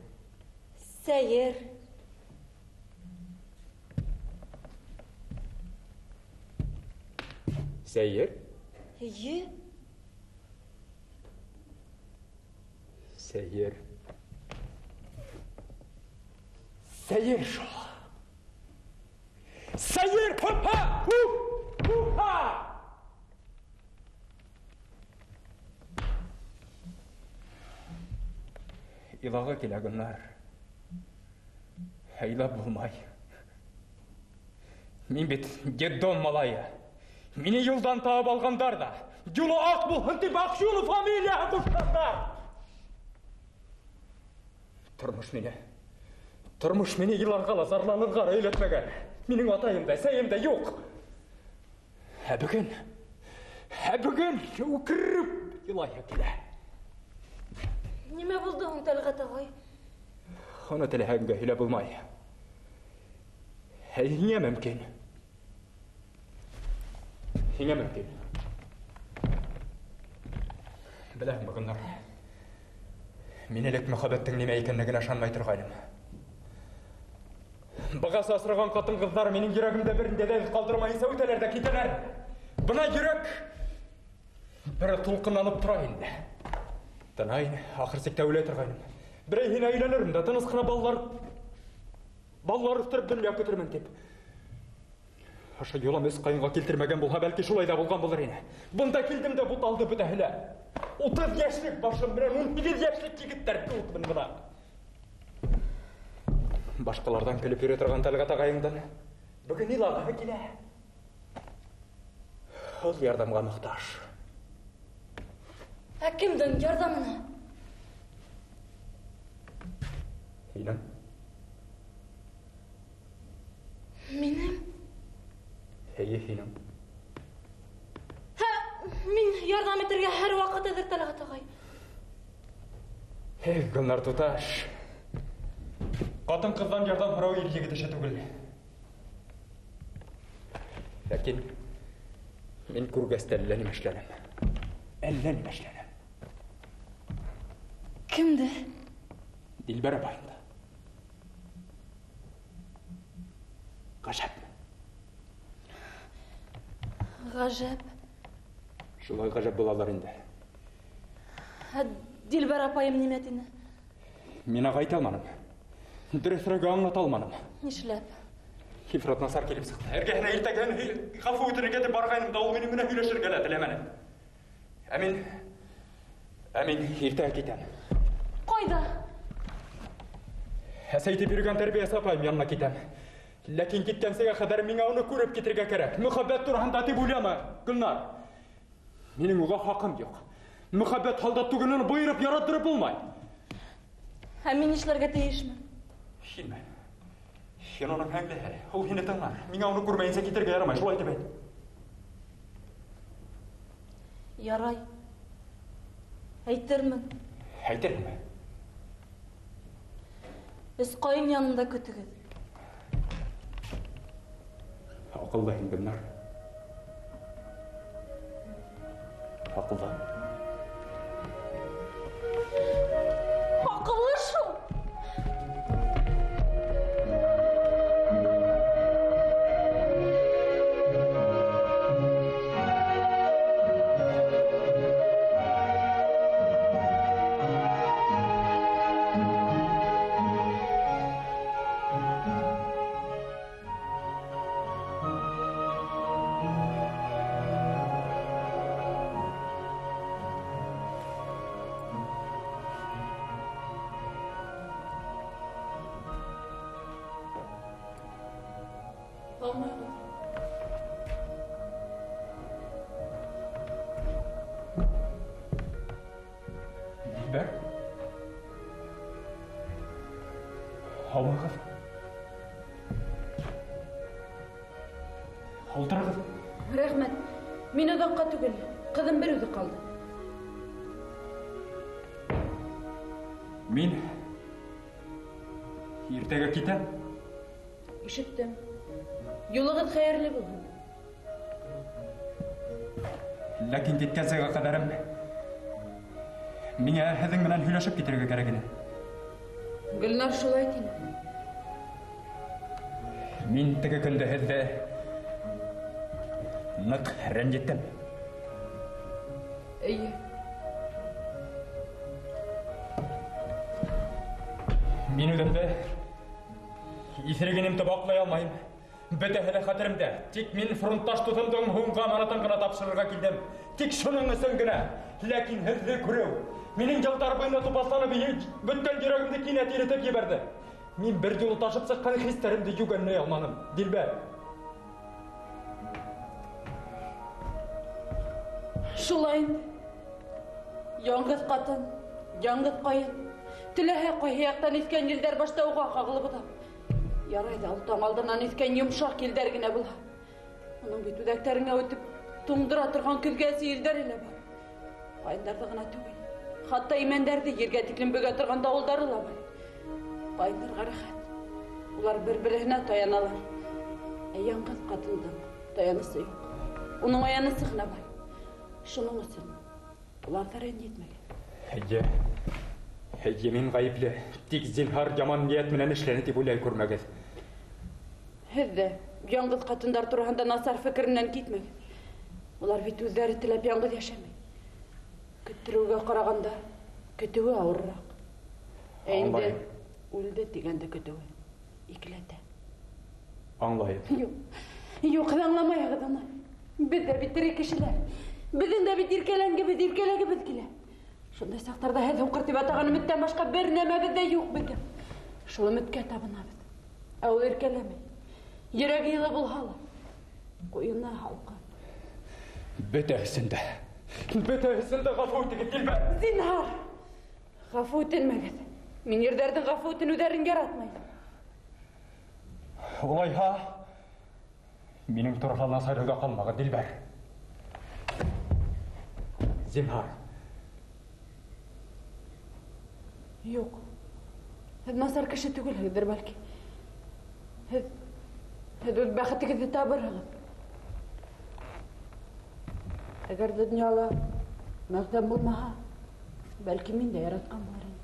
Сәйер. Сәйер? Эйе. Сәйер. Сәйер шул. Сәйер! Һа-һа! Һу-һа! Илағы килә, Гөлнар. Әйлап болмай. Мен бет детдом малайы. Мені юлдан тауып алғандар да. Юлы ақ болғын деп Ақшулы фамилия қошқандар. Тұрмыш мені иларғала зарланырға өйлетмеген. Менің атайымда, сәйімде жоқ. Әбігін өкіріп илайы келе. Неме болды оң Талғат ағай? Оны тіләгінге үйлі болмай. Әйіне мүмкін. Хеңе мүмкін. Біләң бұғындар. Мен елек мұхабеттің неме екенлігін ашанмай тұрғайным. Бұғас асырған қатын қыздар менің жүрегімді бірінде дәл қалдырмайынса өтелерді кетелер. Бұна жүрек бір тұлқынанып тұрайын. Тынайын, ақырсекті өле тұрғайным. Бірейін айленірім да тынысқына балалар ұстырып дүнлеп көтірмін деп. Аша елам өз қайынға келтірмеген болға бәлкі шулайда болған болар ені. Бұнда келдім де бұт алды бүт әхілі. 30 яшілік башым бірен 18 яшілік кегіттер көтімін бұна. Башқалардан күліп үйре тұрған Талғат ағайыңдан бүгін илағығы келе. Ол ярдамға мұқтаж. Әкімдің ярдамына? Хинам? Менің? Әйе, Хинам. Мен ярдам етерге әр уақыт әдір Талғат ағай. Гүлнар тұташ. Қатын қыздан ярдан құрау елгегі деші түгіл. Ләкин, мен көргәсті әлләнім әшленім. Кімді? Дилбәр апайымды. Ғажап. Ғажап. Шулай ғажап болалар енді. Дилбәр апайым неметіні? Мен ағайта алманым. Дұрысырағы аңлата алманым. Нешләп? Хифрат Насар келіп сықты. Әргәхіне ертәген ғафу өтіріге де барғайным дауыл менің мүнә үйлешіргелі тілемәнім. Әмин ертәге кетем. Қойда? Әсәйті берген тәрбиясы апайым янына кетем. Ләкин кеткен сәге қадар мен оны көріп кетірге керек. Мұхаббет тұрғанда деп ойлама, Гүлнар. Менің оға хақым жоқ. Мұхаббет халдат түгінін бұйырып ярадырып болмай. Мен ішлерге тейішмін? Хинмен. Хин оның әңлі әрі. Ол хині таңлар. Мен оны көрмейінсе кетірге ярамай. Жолай деп әйді. Ярай. Әйтермін. Әйтермін. Біз қойым янында көтігіз. Ақылдайын, Гүлнар. Ақылдайын. Ақылы шу! Dilber? Havağız. Олтырағыз. Рәхмәт. Мен ұзаққа түгел. Қызым бір өзі қалды. Мен ертегі кетем. Ишеттім. Юлығыз қайырлы болған. Ләкин кеткен сәға қадарым меңе һеҙҙең менән һөйләшеп китергә кәрәк ине. Гүлнар шулай тине. Мин теге көндө һеҙҙе ныҡ рәнйеттем. Эйе. Мин үҙемде иҫергенемде баҡлай алмайым. Бөтәһе лә хәтеремдә. Тик мин фронтташ тотондоң һуңғы аманатын ғына тапшырырға килдем. Тик шуның өсөн генә. Ләкин һеҙҙе күреү минең йылдар буйына тупасланып бөткән йөрәгемде кинәт иретеп ебәрҙе. Мен бір жолы ташып сыққан хистерімді жүгенне алманым, Дилбәр. Шулайын. Яңғыз қатын, яңғыз қайын. Тіләһә қайы яқтан искен елдер баштауға қағылы бұда. Ярайды, алтан алдынан искен емшақ елдер генә була. Оның бит үдәктеріңе өтіп, туңдыра тұрған күзгәсі елдер еле бар. Қайындарды ғына түгел. Хатта имендерді ерге тиклен бөге тұрған дауылдары ла бар. Қайындарға рахат. Улар бір-біріне таяналар. Яңғыз қатындың таянысы yok. Оның аянысы ғына бар. Шының үшін, улардар ренжітмеген. Әйе, мен ғайыплы. Тик зинһар жаман ниет менен эшләне дип уйлай күрмәгез. Һеҙ ҙә яңғыҙ ҡатындар тураһында насар фекеренән китмәгеҙ. Улар бит үҙҙәре теләп яңғыҙ йәшәмәй. Көттөрөүгә ҡарағанда, көтөүе ауырыраҡ. Инде үлде тигәндә көтөүе икеләтә. Аңлайым. Юҡ, һеҙ аңламайһығыҙ уны. Беҙ ҙә бит тере кешеләр. Беҙҙең дә бит иркәләгебеҙ килә. Шундай саҡтарҙа һеҙ һуҡыр тип атаған өмөттән башҡа бер нәмәбеҙ ҙә юҡ беҙҙең. Шул өмөткә табынабыҙ. Ә ул иркәләмәй. Йөрәге йылы булһа ла, ҡуйына һалҡын. Бөтәһесен дә ғәфү итегеҙ, Дилбәр. Зинһар, ғәфү үтенмәгеҙ. Мин ирҙәрҙең ғәфү үтенеүҙәрен яратмайым. Улайһа, минең турһалана сайрауҙа ҡалмағыҙ, Дилбәр. Зинһар. Юҡ. Һеҙ насар кеше түгелһегеҙҙер, бәлки. Һеҙ үҙ бәхетегеҙҙе табырһығыҙ. Әгәр донъяла мәғдәм булмаһа, бәлки мин дә яратҡан булыр инем.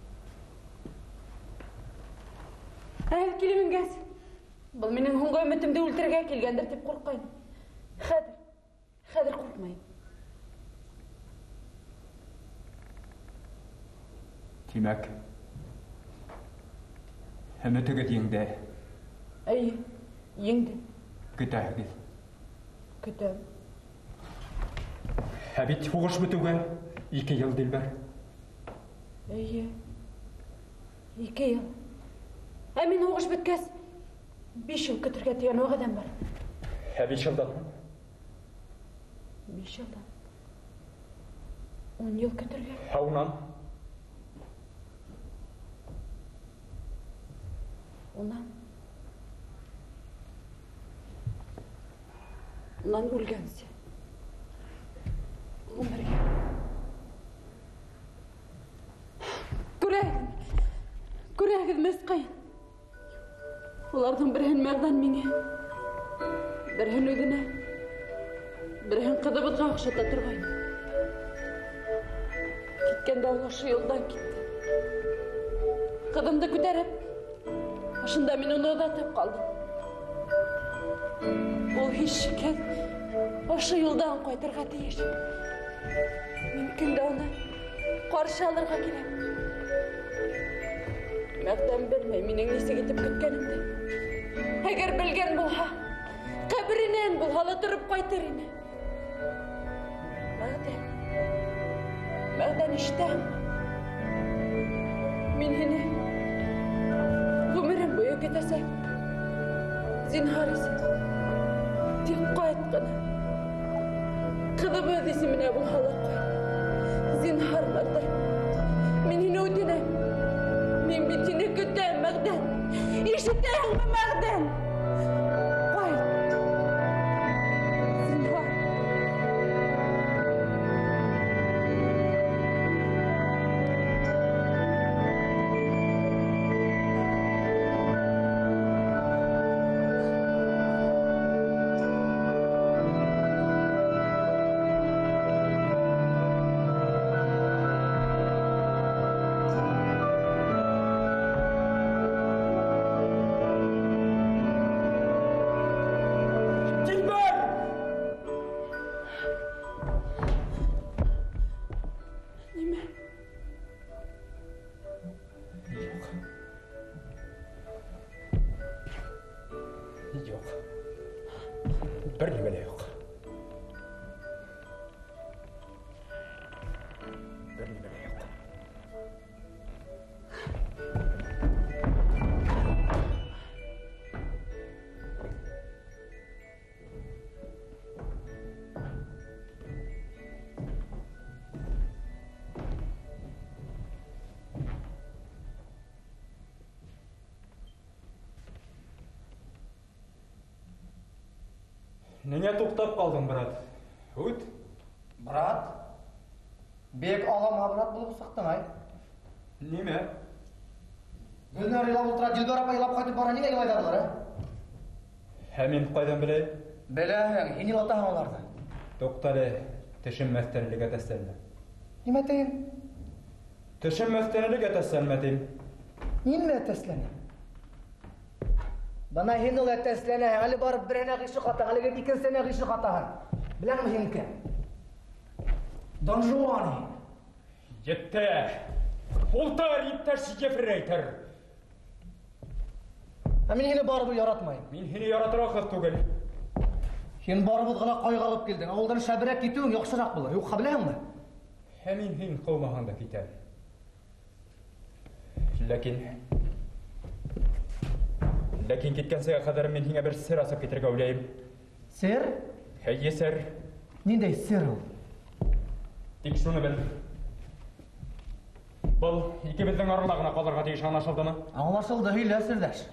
Һеҙ килеменгәс, был минең һуңғы өмөтөмдө үлтерергә килгәндер тип ҡурҡҡайным. Хәҙер ҡурҡмайым. Тимәк, өмөтөгөҙ еңде. Эйе, еңде. Көтәһегеҙ. Көтәм. Ә бит һуғыш бөтөүгә 2 йыл, Дилбәр. Эйе, 2 йыл. Ә мин һуғыш бөткәс, 5 йыл көтөргә тигән вәғәҙәм бар. Ә 5 йылдан? 5 йылдан. 10 йыл көтөргә. Ә унан? Унан үлгәнсе. Ғүмергә. Күрәһегеҙ, Мәскәйен. Уларҙың береһен мәғҙән миңә, береһен үҙенә, береһен ҡыҙыбыҙға оҡшата торғайны. Киткәндә ул ошо юлдан китте. Ҡыҙымды күтәреп, ошонда мин уны оҙатып ҡалдым. Ул һис шикһеҙ ошо юлдан ҡайтырға тейеш. Мин көндә уны ҡаршы алырға киләм. Мәғдәм белмәй минең нисек итеп көткәнемде. Әгәр белгән булһа, ҡәберенән булһа ла тороп ҡайтыр ине. Мәғдәм ишетәһеңме? Мин һине ғүмерем буйы көтәсәм. Зинһар исем. Тик ҡайт ҡына. Ҡыҙыбыҙ исеменә булһа ла ҡайт. Зинһар, Мәғдәм. Мин һине үтенәм. Мин бит һине көтәм, Мәғдәм. Ишетәһеңме, Мәғдәм? Ҡайт. Зинһар. Неге тоқтап қалдың, брат? Өт. Брат? Бек алама брат болып сықтың, ай. Неме? Гүлнар илап отыра, Дилбар апа илап қайтып бара, неге илайдадылар, Мен қайдан білей? Біләң, хен илатаһың оларды. Тоқтале, төшенмәстәнлек әтәсәлме? Неме тейін? Төшенмәстәнлек әтәсәлмәдем. Неме әтәсләне? Бана хен ул әтәсләне, әлі барып бірәне ғиші қатаң, әліге икенсіне ғиші қатағын. Біләң мі хенке? Дон Жуан. Жетті. Олтар, иптәш Ефрейтер. Мен хені барып яратмайым. Мен хені яратырақ қыз түгел. Хен барып ғана қойға алып келдің. Ауылдан шәбірек кетуің яқшырақ болар. Юққа біләң мі? Мен хен қылмағанда кетер. Ләкин кеткен сайға қадар мен хеңе бір сер асып кетерге ойлайым. Сер? Әйе сер. Нендей сер ол? Тек шуны біл. Бұл икебіздің аралағына қаларға тегіш аңлашылды ма? Аңлашылды, үйлі сірдәш.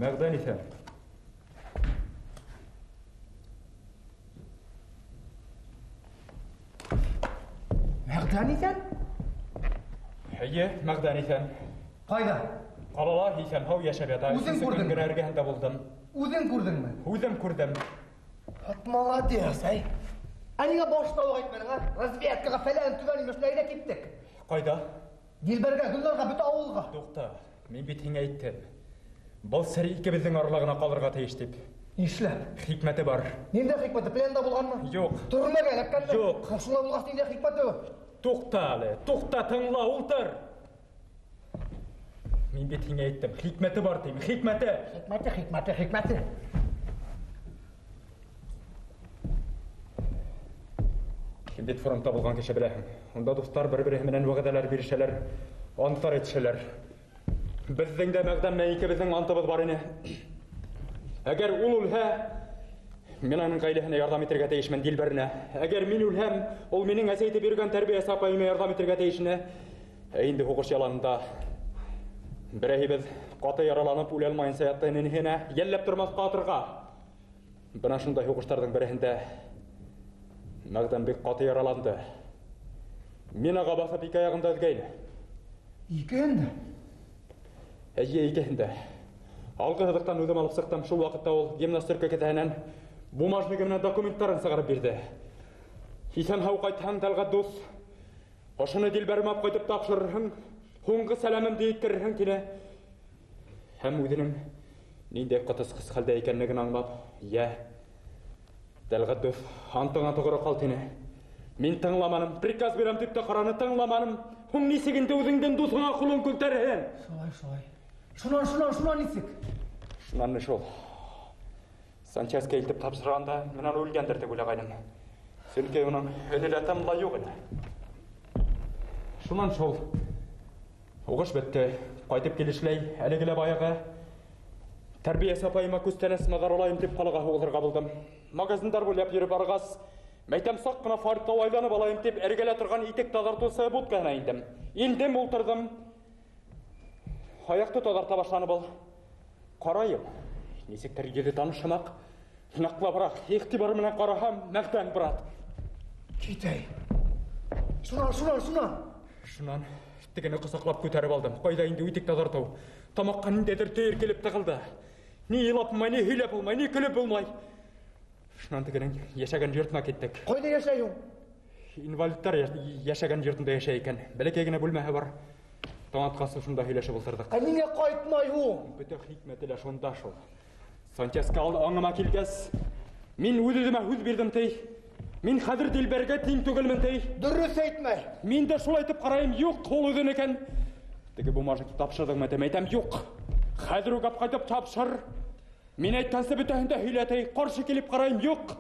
Мәғдан исән. Мәғдан исән? Әйе, мәғдан исән. Қайда? Қалала исән, хау яшап ята. Үзің көрдің? Күн әргәһендә булдым. Үзің көрдің мі? Үзем күрдем. От молодец, ай. Әнеге баштауға айтмадың, а? Разведкаға фәлән түгән емеш, нәйді кеттік. Қайда? Дилбәргә, Гүлнарға, бүті ауылға. Тоқта, мен бит һиңә әйттем. Бұл сер икебезнең аралағына қалырға тейеш дип. Нишләп? Хикмәте бар. Нендә хикмәте? Планда булганмы? Юк. Төрмәгә эләккәнме? Юк. Шуңа булгас нендә хикмәте? Тоқта әле, тоқта, тыңла, ултыр. Мен бит һиңә әйттем, хикмәте бар дейм, хикмәте. Хикмәте. Син бит фронтта булган кеше беләһең. Онда дуслар бер-бере менән вәгъдәләр биришәләр, антлар әйтешәләр. Безнең дә мәгъдәм икебезнең антыбыз бар ине. Әгәр ул үлһә, мен аның гаиләһенә ярдәм итәргә тиешмен Дилбәренә. Әгәр мин үлһәм, ул минең әсәйтеп биргән тәрбия сапайыма ярдәм итәргә тиешне. Инде һугыш яланында берәйбез каты яраланып үлә алмаенча ятты инеһенә йәлләп тормаска атырга. Бына шундай һугыштарның берәһендә мәгъдәм бик каты яраланды. Мин ага басып ике ягында эзгәйне. Икенде? Әйе, икенде. Алғы һыҙыҡтан үҙем алып сыҡтым. Шул ваҡытта ул гимнастерка кеҫәһенән бумажнигы менән документтарын сығарып бирҙе. Исән һау ҡайтһаң, Тәлғәт дуҫ, ошоно Дилбәремә ҡайтып тапшырырһың, һуңғы сәләмемде еткерерһең тине. Һәм үҙенең ниндәй ҡытысҡыс хәлдә икәнлеген аңлап, йә, Тәлғәт дуҫ, антыңа тоғро ҡал тине. Мин тыңламаным, приказ бирәм тип тә ҡараны, тыңламаным. Һуң нисек инде үҙеңдең дуҫыңа ҡулың күтәрһен? Шулай. Шунан нисек? Шунан шул. Санчаска илтеп тапшырғанда, мен аны үлгәндер дип уйлағайным. Сөнки уның өлеләтем ла юҡ ине. Шунан шул. Уғыш бетте. Ҡайтып килешләй, әлегелә баяғы тәрбиә сапайыма күстәнәс маҙаралайым тип ҡалаға һуғылырға булдым. Магазиндар буйлап йөрөп арығас, мәйтәм саҡ ҡына фартта айланып алайым тип эргәлә торған итек таҙартыусы будкаһына индем. Индем, ултырҙым. Аяҡты таҙарта башланы был. Ҡарайым. Нисектер еҙе танышымаҡ. Наҡлабыраҡ, иғтибар менән ҡараһам, мәғдән, брат. Китәй. Шунан. Шунан тегене ҡосаҡлап күтәреп алдым. Ҡайҙа инде итек таҙартыу. Тамаҡҡа ниндәйҙер төйөр килеп тығылды. Ни илап булмай, ни һөйләп булмай, ни көлөп булмай. Шунан тегенең йәшәгән йортона киттек. Ҡайҙа йәшәй ул? Инвалидтар йәшәгән йортонда йәшәй икән. Бәләкәй генә бүлмәһе бар. Таң атҡас шунда һөйләшеп ултырҙыҡ. Ниңә ҡайтмай ул? Бөтә хикмәте лә шунда шул. Санчаска аңыма килгәс, мин үҙ-үҙемә һүҙ бирҙем ти. Мин хәҙер Дилбәргә тиң түгелмен ти. Дөрөҫ әйтмәй. Мин дә шулай итеп ҡарайым, юҡ, ул үҙенекен. Теге бумажникты тапшырҙыңмы тип әйтәм, юҡ. Хәҙер үк ҡайтып тапшыр. Мин әйткәнсе бөтәһен дә һөйлә ти. Ҡаршы килеп ҡарайым, юҡ.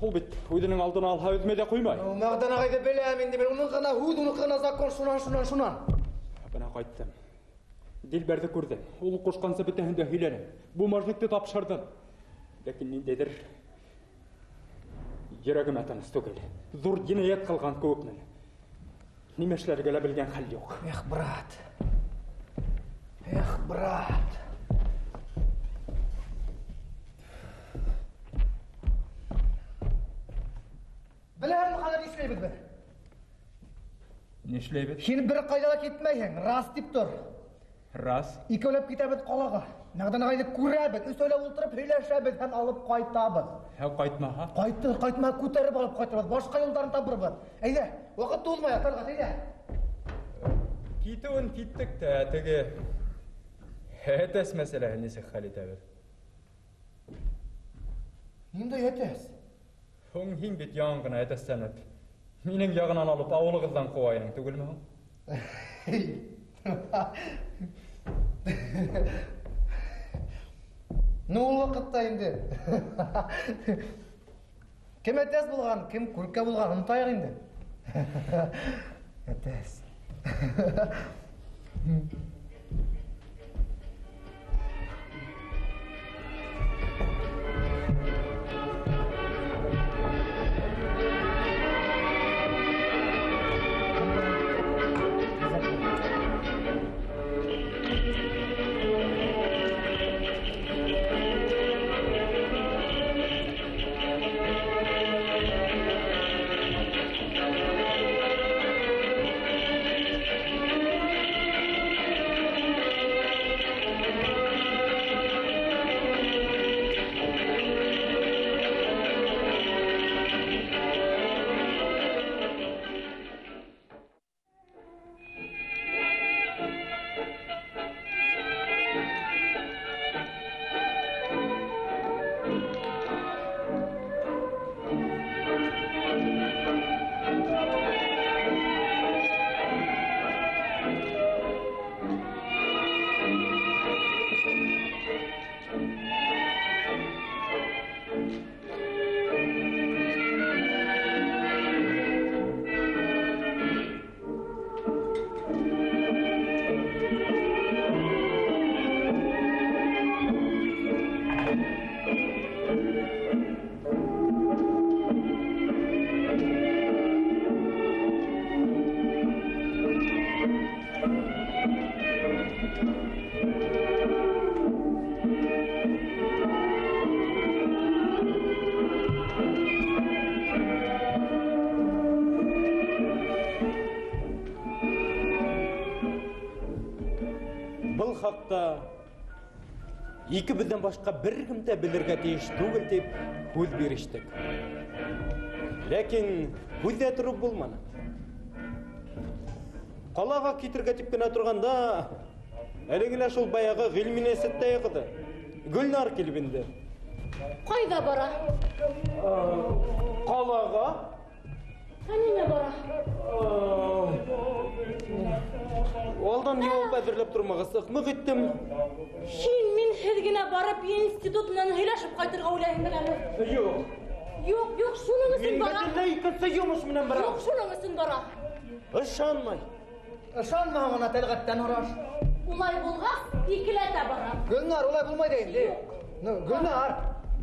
Ул бит үҙенең алдына алһа үҙмә дә ҡуймай. Мәғдән ағайды беләм инде, уның ғына һүҙ, уның ғына закон, шунан. Бына ҡайттым. Дилбәрҙе күрҙем. Ул ҡушҡансы бөтәһен дә һөйләнем. Бумажникты тапшырҙым. Ләкин ниндәйҙер Йөрәгемә тыныс түгел. Зур җинаять кылган күпмен. Нимә эшләргә лә белгән хәл юк. Эх, брат. Эх, брат. Біләм қалай нишләйбез бе? Нишләйбез? Сен бір қайда кетмәйсің, рас дип тұр. Рас. Икәүләп китәбез қалаға. Нәғдан ағайды күрәбіз, өстәйләп ултырып һөйләшәбез һәм алып кайтабыз. Һәм кайтмаһа? Кайтма, күтәреп алып кайтабыз. Башка юлларын табырбыз. Әйдә, вакыт тулмай, Талгат, әйдә. Китүен киттек тә, теге әтәс мәсьәләһен нисек хәл итәбез? Нинди әтәс? Һуң һин бит яңа гына әтәсләнеп. Минең ягынан алып авылыгыздан куайның түгелме һуң? Ну, ул вакытта инде. Кем әтәс булган, кем күркә булган, онытайык инде. Әтәс. Бұл хақта екі бізден башқа бір кімді білірге тиіш түгіл деп көз беріштік. Ләкин көзде тұрып болманы. Қалаға кетірге тепкен отырғанда, әлігілі шол баяғы ғилміне сітті еқіді. Гүлнар келбінді. Қайда бара? Қалаға? Әнеме бара? Олдан не олып әзірлеп тұрмаға сықмық еттім. Шин мен һеҙгенә барып институтынан һөйләшеп ҡайтырға уйлайһың беләме? Юк. Юк, шуның өсөн Мен бара. бәтелі икенсе йомыш менен бара. Юк, шуның өсөн бара. Ышанмай. Ышанма аңа Талғаттан ураш. Улай булғас, икеләтә бара. Гөлнар, улай булмайды инде. Гөлнар,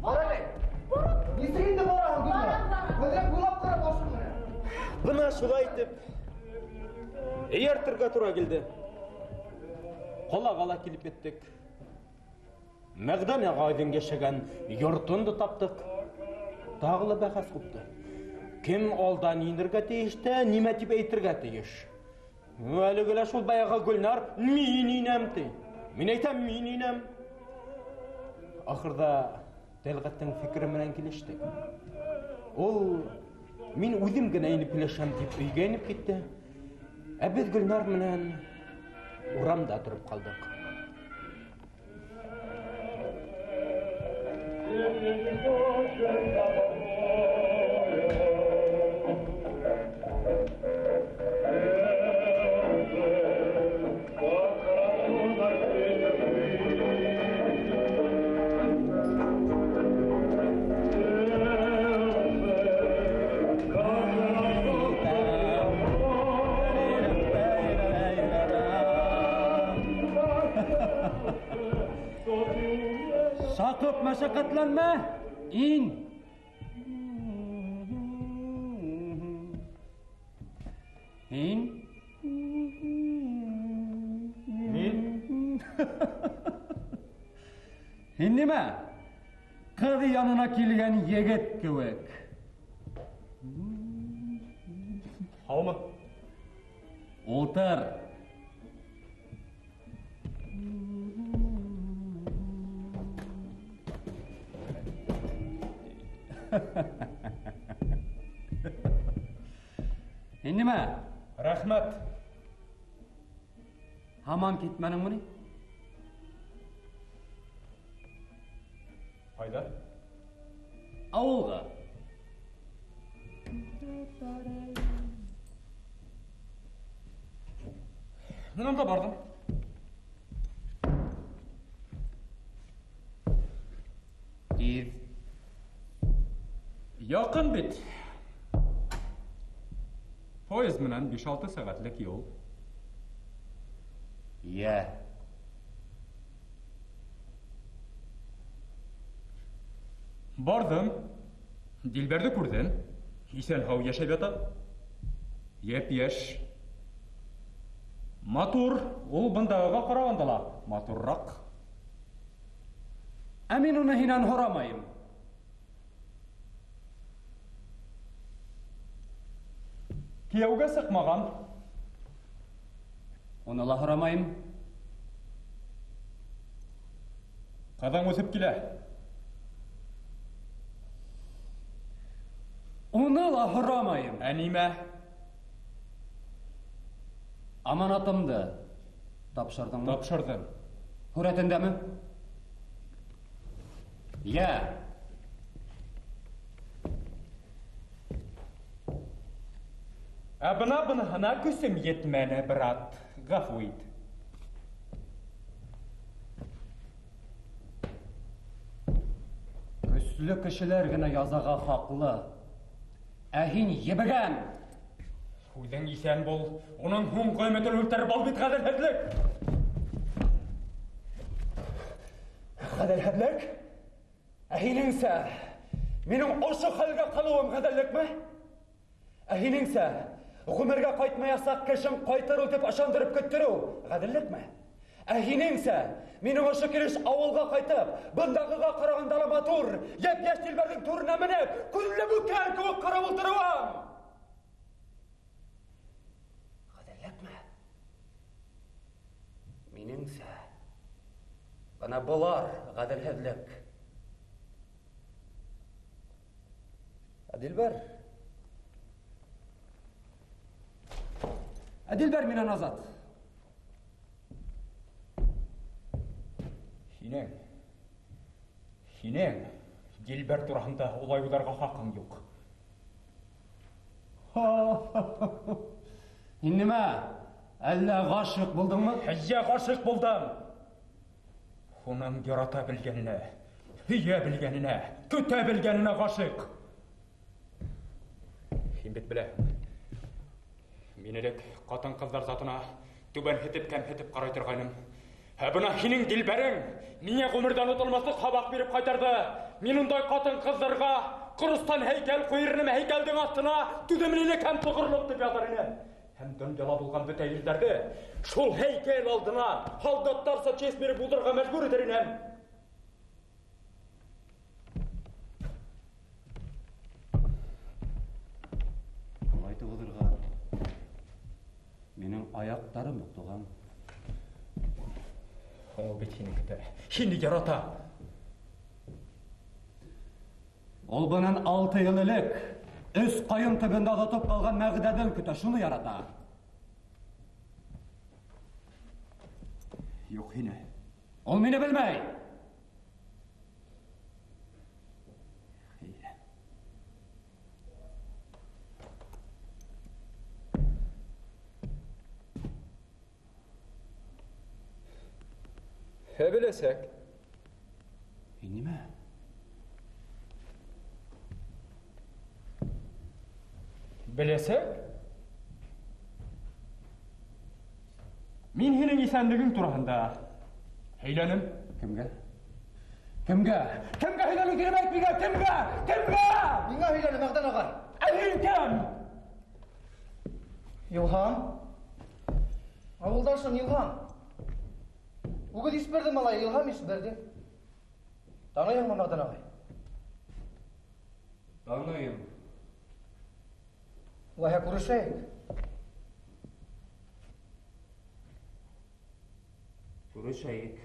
бара бей. Нисек инде бараһың, Гөлнар? Күҙрәк буйлап ҡара башың менән. Бына шулай итеп, ертірге тура келді. Қолағала келіп еттік. Мәғдан ағайдың кешеген йортынды таптық. Тағылы бәқас құпты. Кім олдан инірге тейішті, неме тип әйтірге тейіш. Әлігілі шул баяға Гүлнар, мен инем тей. Мен айтам, мен инем. Ақырда Талғаттың фикірі менен келештік. Ол мен өзім генә инеп келешәм дип өйгә инеп китте. Ә без Гөлнар менән урамда торып калдык. Sakıp meşakkatlenme, in. Һин? Мин? Һин нимә? Кыз янына килгән егет кеүек. Һаумы? Ултыр. Һин нимә? Рәхмәт. Һаман китмәнеңме ни? Кайда? Авылга. Мин анда бардым. Тиз. Якын бит. Поезд менән 5-6 сәгатьлек юл. Я. Бардым. Дилбәрде күрдем. Исән-һау яшәп ята. Япь-яшь. Матур, ул бындагыга караганда ла матуррак. Ә мин уны һинән һорамайым. Кияүгә сыкмаган. Уны ла һорамайым. Кадан үсеп килә. Уны ла һорамайым. Ә нимә? Аманатымды тапшырдыңмы? Тапшырдым. Һүрәтендәме? Я. Ә бына күсем етмәне, брат. Гафу ит. Көсле кешеләр генә язага хаклы. Ә һин ебегән. Үҙең исән бул. Уның һуң ҡоймәтен үлтереп ал бит ғәҙелһеҙлек. Ғәҙелһеҙлек? Ә һинеңсә, минең ошо хәлгә ҡалыуым ғәҙеллекме? Ә һинеңсә, ғүмергә ҡайтмаясаҡ кешем ҡайтыр тип ышандырып көттөрөү ғәҙеллекме? Ә һинеңсә, минең ошо килеш ауылға ҡайтып, бындағыға ҡарағанда ла матур, йәп-йәш Дилбәрҙең түренә менеп, күҙле бүкән кеүек ҡарап ултырыуым. Ғәҙеллекме? Минеңсә, бына былар ғәҙелһеҙлек. Ә Дилбәр? Ә Дилбәр минән азат. Һинең Дилбәр тураһында улай уйларға хаҡың юҡ. Һин нимә? Әллә ғашиҡ булдыңмы? Һия ғашиҡ булдым. Уның ярата белгәненә, һөйә белгәненә, көтә белгәненә ғашиҡ. Һин бит беләһең. Мин элек ҡатын-ҡыҙҙар затына түбәнһетеп-кәмһетеп ҡарай торғайным. Ә бына һинең Дилбәрең миңә ғүмерҙән отолмаҫлыҡ һабаҡ биреп ҡайтарҙы. Мин ундай ҡатын-ҡыҙҙарға ҡоростан һәйкәл ҡуйыр нәмә һәйкәлдең астына түҙемлелек һәм тоғорлоҡ тип яҙыр инем. Һәм донъяла булған бөтә ирҙәрҙе шул һәйкәл алдына һалдаттарса честь биреп ултырырға мәжбүр итер инем. Улай булырға минең аяҡтарым юҡ, туған. Ул бит һине көтә, һине ярата. Ул бынан 6 йыл элек өс ҡайын төбөндә оҙатып ҡалған Мәғдәден көтә, шуны ярата. Юҡ һине. Ул мине белмәй. Беләсәк. Һин нимә? Беләсәк? Мин һинең исәнлегең тураһында һөйләнем. Кемгә? Кемгә? Кемгә һөйләнең кирәк әйтмәгә? Кемгә? Кемгә? Миңә һөйләне Мәғдән ағай. Ә һин кем? İlham. Avuldaşın İlham. Bugün iş verdim alay, İlham iş verdi. Tanıyın mı Mağdan ağay? Tanıyım. Laya kuruşayık. Görüşeyik.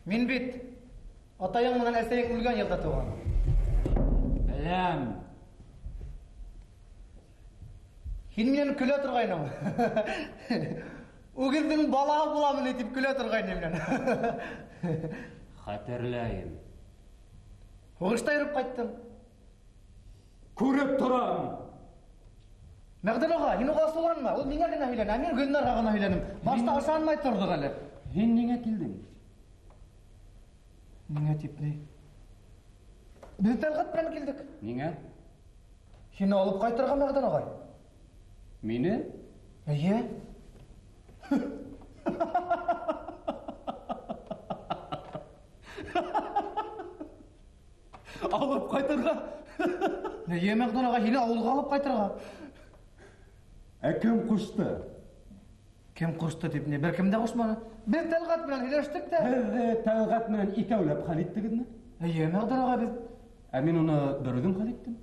Min bit. Atayın mынан әсәйің үлген елда туған. Білем. Хин менен күлә торгайның. Үгездің балағы буламын етіп күлә торгайны менен. Хатırlayım. Угышта йөреп кайттым. Күреп торам. Мәгдән ага, һин уга суганма. Ул миңа гына һөйләнә, мин Гөлнарга гына һөйләнем. Башта ышанмай тордык әле. Һин нигә килдең? Миңа тип ни? Без Тәлгат белән килдек. Нигә? Һине алып кайтырга Мәгдән агай. Мине? Әйе. Алып кайтырга? Әйе Мәгдән агай, һине авылга алып кайтырга. Кем кушты? Кем кушты дип ни? Беркем дә кушмады. Без Тәлгат белән һөйләштек тә. Һез Тәлгат менән икәүләп хәл иттегезме? Әйе Мәгдән агай, без Ә мин уны бер үзем хәл иттем.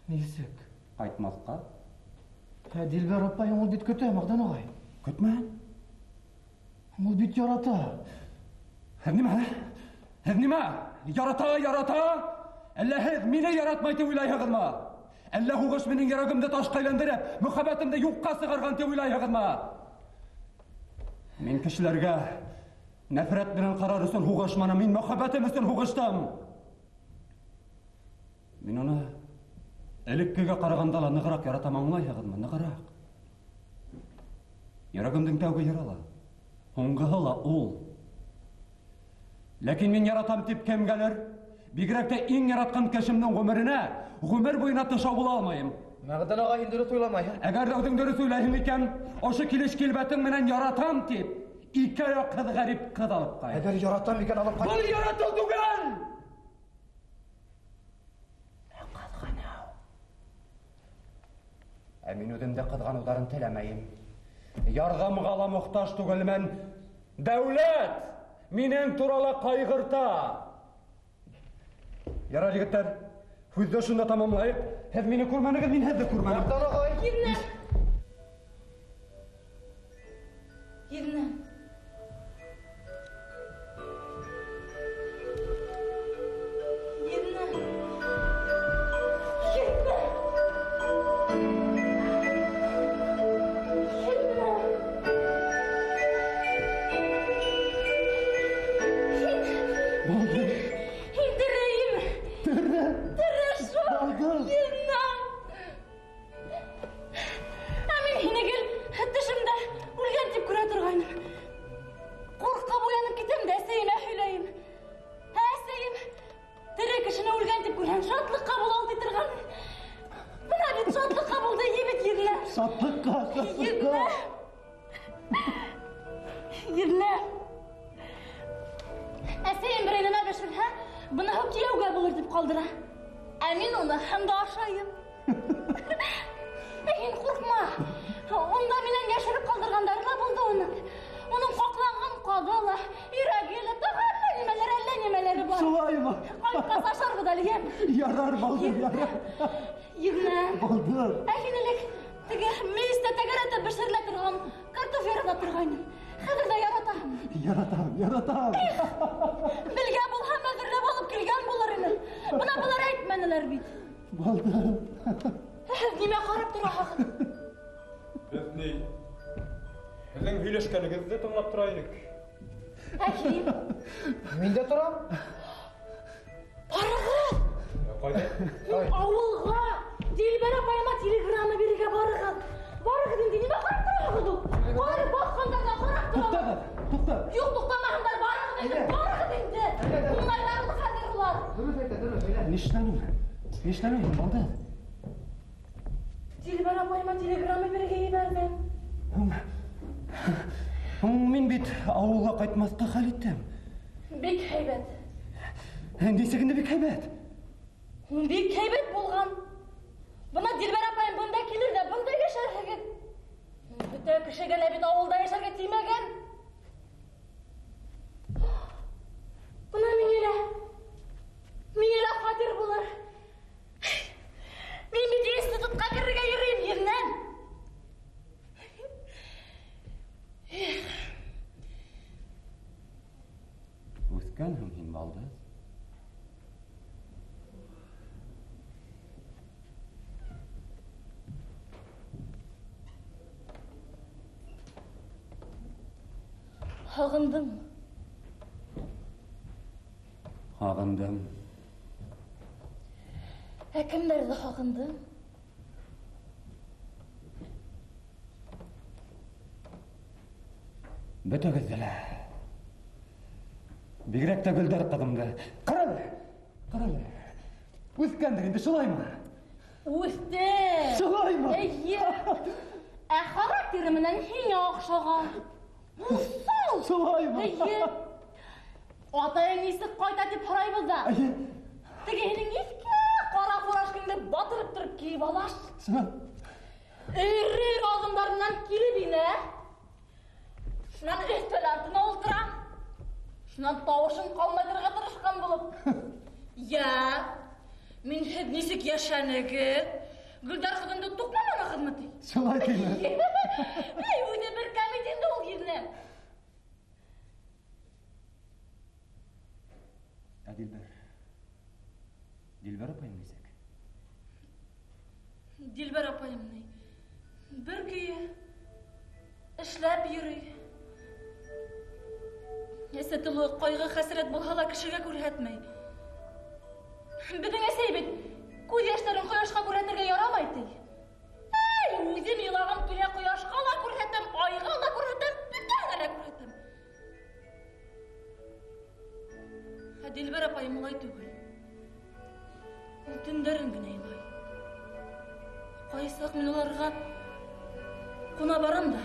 нисек? Кайтмаска. Дилбәр апай ул бит көтә Мәгдән агай. Көтмә. Ул бит ярата. Һез нимә? Һез нимә? Ярата? Әллә һез мине яратмай дип уйлайһығыҙмы? Әллә һуғыш минең йөрәгемде ташҡа әйләндереп, мөхәббәтемде юҡҡа сығарған дип уйлайһығыҙмы? Мин кешеләргә нәфрәт менән ҡарар өсөн һуғышманым, мин мөхәббәтем өсөн һуғыштым. Мин уны элеккегә ҡарағанда ла нығыраҡ яратам, аңлайһығыҙмы? Нығыраҡ. Йөрәгемдең тәүге ярала, һуңғыһы ла ул. Ләкин мин яратам тип кемгәлер, бигерәк тә иң яратҡан кешемдең ғүмеренә ғүмер буйына тышау була алмайым. Мәгдән агай инде дөрөҫ уйламайһың. Әгәр дә үҙең дөрөҫ уйлайһың икән, ошо килеш-килбәтең менән яратам тип, ике яҡһыҙ ғәрип ҡыҙ алып ҡайт. Әгәр яратам икән алып ҡайт. Был яратыу түгел! Ҡыҙғанау. Ә мин үҙемде ҡыҙғаныуҙарын теләмәйем. Ярҙамға ла мохтаж түгелмен. Дәүләт минең турала ҡайғырта. Ярар, егеттәр, һүҙҙе шунда тамамлайыҡ. Һеҙ мине күрмәнегеҙ, мин һеҙҙе күрмәнем. Мәгдән агай. Ирнә! Ирнә! Ирнә! Ирнә! Һин терәйем! Терә шул! Ирнә! Ә мин һине гел тышымда үлгән тип күрә торғайным. Ҡурҡып уянып китәм дә әсәйемә һөйләйем. Әсәйем, тере кешене үлгән тип күрһәң, шатлыҡ ҡабул алды торған. Бына бит шатлыҡ ҡабулды ебет Ирнә. Шатлыҡҡа. Ирнә! Ирнә! Әсәйем берәй нәмә бешерһә, быныһы кейәүгә булыр тип ҡалдыра. Ә мин уны һәм дә ашайым. Һин ҡурҡма. Унда минән йәшереп ҡалдырғандары ла булды уның. Уның ҡаҡланған ҡаҙы ла, йөрәге лә, тағы әллә нимәләре бар. Шулаймы? Ҡайтҡас ашарбыҙ әле, йәм. Ярар, балдыр, ярар. Ирнә! Балдыр. Ә һин элек теге мейестә тәгәрәтеп бешерелә торған картоф ярата торғайның. Хәҙер дә яратаһың. Яратам. Белгә булһа, мәҙерләп алып килгән булыр инем. Бына былар әйтмәнеләр бит. Балдыр. Һеҙ нимә ҡарап тораһығыҙ? Беҙ ни? Һеҙҙең һөйләшкәнегеҙҙе тыңлап тора инек. Ә һин? Мин дә торам. Барығыҙ! Ҡайҙа? Ауылға! Дилбәр апайыма телеграмма бирергә барығыҙ. Барығыҙ инде, нимә ҡарап тораһығыҙ ул? Барып баҫҡандарҙа ҡарап тораһығыҙ. Туҡтағыҙ. Юҡ, туҡтамаһындар, барығыҙ инде, барығыҙ инде. Уңайларығыҙ хәҙер улар. Дөрөҫ әйтә, дөрөҫ. Нишләнең, балдыр? Дилбәр апайыма телеграмма бирергә ебәрҙем. Мин бит ауылга кайтмаска хәл иттем. Бик һәйбәт. Нисегенде бик һәйбәт. Бик һәйбәт булган. Бына Дилбәр апайым бында килер дә бында яшәрһегез. Бөтә кешегә лә бит авылда яшәргә тимәгән. Бына миңа фатир булыр. Мин бит институтка керергә йөрим ернән. Үскәнһең һин балдыз. Һагындым. Һагындым. Кемнәрҙе һагындым? Бөтәгеҙҙе лә. Бигерәк тә Гөлдәр ҡыҙымды. Ҡарале. Үҫкәндер инде, шулаймы? Үҫте. Шулаймы? Эйе. Характеры менән һиңә оҡшаған. Уҫал. Шулаймы? Эйе. Атайың нисек ҡайта тип һорайбыҙ да. Эйе. Теге һинең иҫке ҡара фуражкаңды батырып тороп кейеп алаш. Эре аҙымдар менән килеп инә. Шунан өҫтәл артына ултыра. Шунан тауышын ҡалмайҙырға тырышҡан булып. Я, мин һеҙ нисек йәшәнегеҙ? Гөлдәр ҡыҙымды туҡмаманығыҙмы ти? Шулай тиме? Үҙе бер кәмит инде ул ирне. Ә Дилбәр апайым нисек? Дилбәр апайым ни? Бер көйө эшләп йөрөй. Әсә тулы ҡайғы хәсрәт булһа ла кешегә күрһәтмәй. Беҙҙең әсәй бит күҙ йәштәрен ҡояшҡа күрһәтергә ярамай ти. Үҙем илағым килә ҡояшҡа ла күрһәтәм, айға ла күрһәтәм, бөтәһенә лә күрһәтәм. Ә Дилбәр апайым улай түгел. Ул төндәрен генә илай. Ҡайсы саҡ мин уларға ҡуна барам да,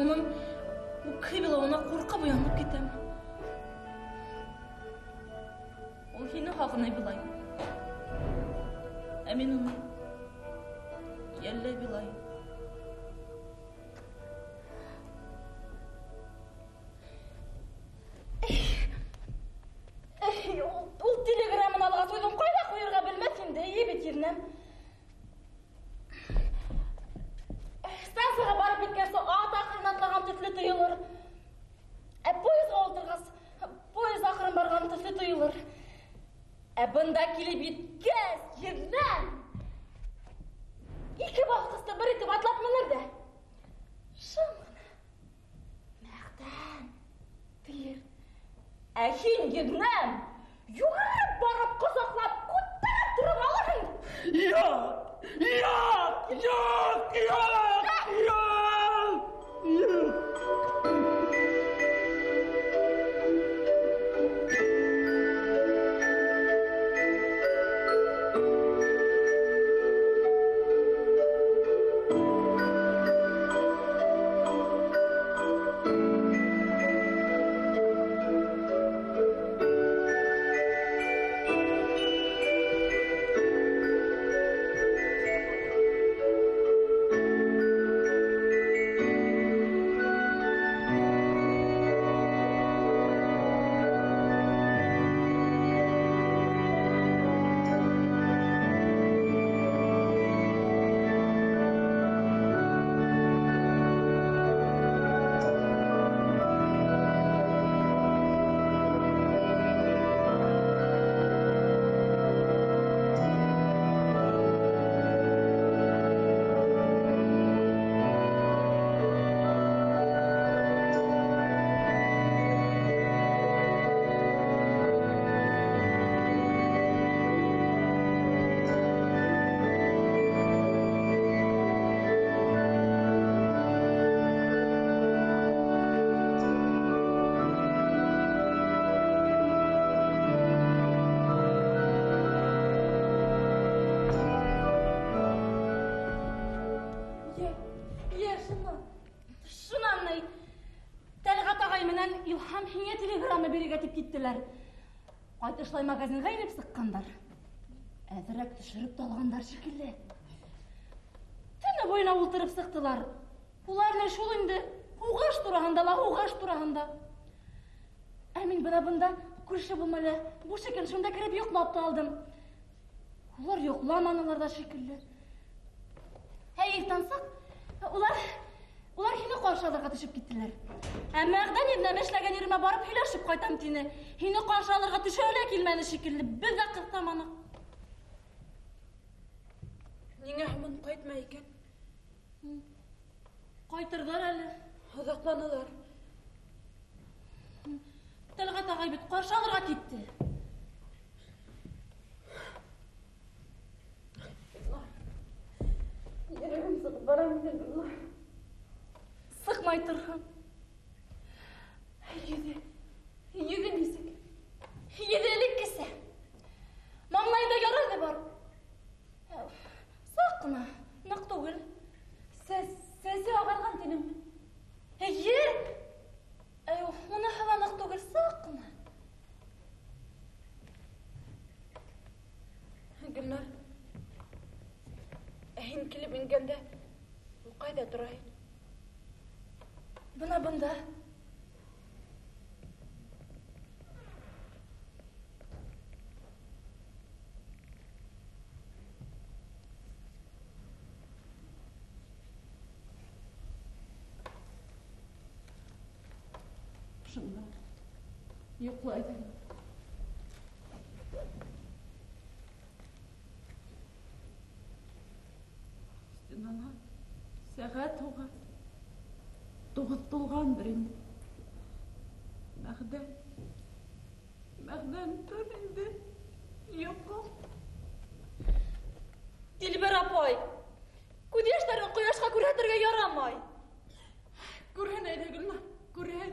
уның үкһе билауына ҡурҡып уянып китәм. Ул һине һағынай былай. Ә мин уны йәлләй билай. Ул телеграмын алғас үҙем ҡайҙа ҡуйырға белмәҫ инде, эйе бит ернәм. Станцияға барып киткәс, ат аҡрын атлаған төҫлө тойолор. Поезға ултырғас, поезд аҡрын барған төҫлө тойолор. Бында килеп еткәс, ернәм ике баҫҡысты бер итеп атлап менер дә. Шым ғына, мәғтән, тиер. Ә һин, ернәм, юғарып барып ҡосаҡлап, күтәреп тороп алырһың. берег этип киттилер. Кайтышлай магазинга инип сыккандар. Әзерәк төшүрүп талгандар шикелле. Түнү боюна ултырып сыктылар. Улар не шул инде? Угаш турагында. Ә мин бында күрше булмалы. Бу шикел шунда кирип йоклап та алдым. Улар йокламанылар да шикелле. Иртансак, улар һине каршы алырга төшүп киттеләр. Мәгъдән ирнәм эшләгән иремә барып һөйләшеп кайтам тине. Һине каршы алырга төшәлә килмәне шикелле. Без дә кыртаманы. Нигә һаман кайтмай икән? Кайтырдар әле. Озакланалар. Тәлгат агай бит каршы алырга китте. Йөрәгем сыгып бара инде. Сыкмай торһын. Йөзе нисек? Йөзелек кесе. Маңлайда ярады бар. Сак кына, нык түгел. Сәсе агарган тинем. Моны һава нык түгел, сак кына. Гөлнар. Һин килеп ингәндә, ул кайда тора иде? Бында. Шунда. Йоклайды. Стенана сәгать уға. 9 тулган бирин. Мәгъдән тор инде. Йокка. Дилбәр апай. Күз яшьләрен кояшка күрһәтергә ярамай. Күрһен әйдә Гөлнар, күрһен.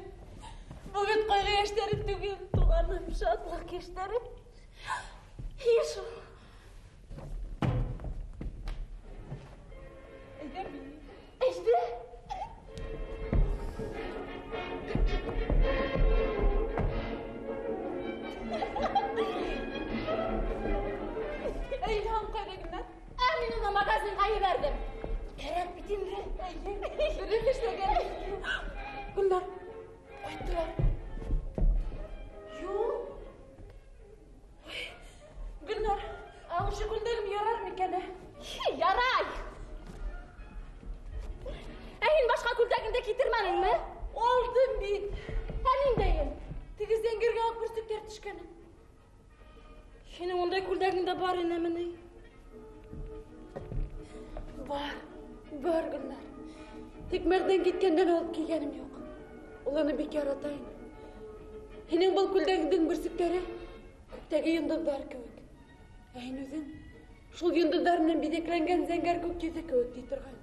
Бу бит кайгы яшьләре түгел, туганым, шатлык яшьләре. Ишу. Әйдә. Әйдән кайда Гөлнар? Мин уны магазинга ебәрдем. Кәрәк бит инде. Дөрес эшләгән. Гөлнар, кайттылар. Гөлнар, аңшы күлдәгем ярар микән? Ярай. Һин башка күлдәгеңдә китермәдеңме? Алдым бит. Ниндәйен? Теге зәңгәргә ак бүрсектер төшкәнен. Синең ондай күлдәгеңдә бар инеме? Бар Гөлнар. Тик Мәгъдән киткәндән алып килгәнем юк. Ул аны бик яратайын. Һинең был күлдәгеңдең бүрсектәре күктәге йондызлар кебек. Һин үзең шул йондызлар белән бидекләнгән зәңгәр күк йөзе кебек ди торган.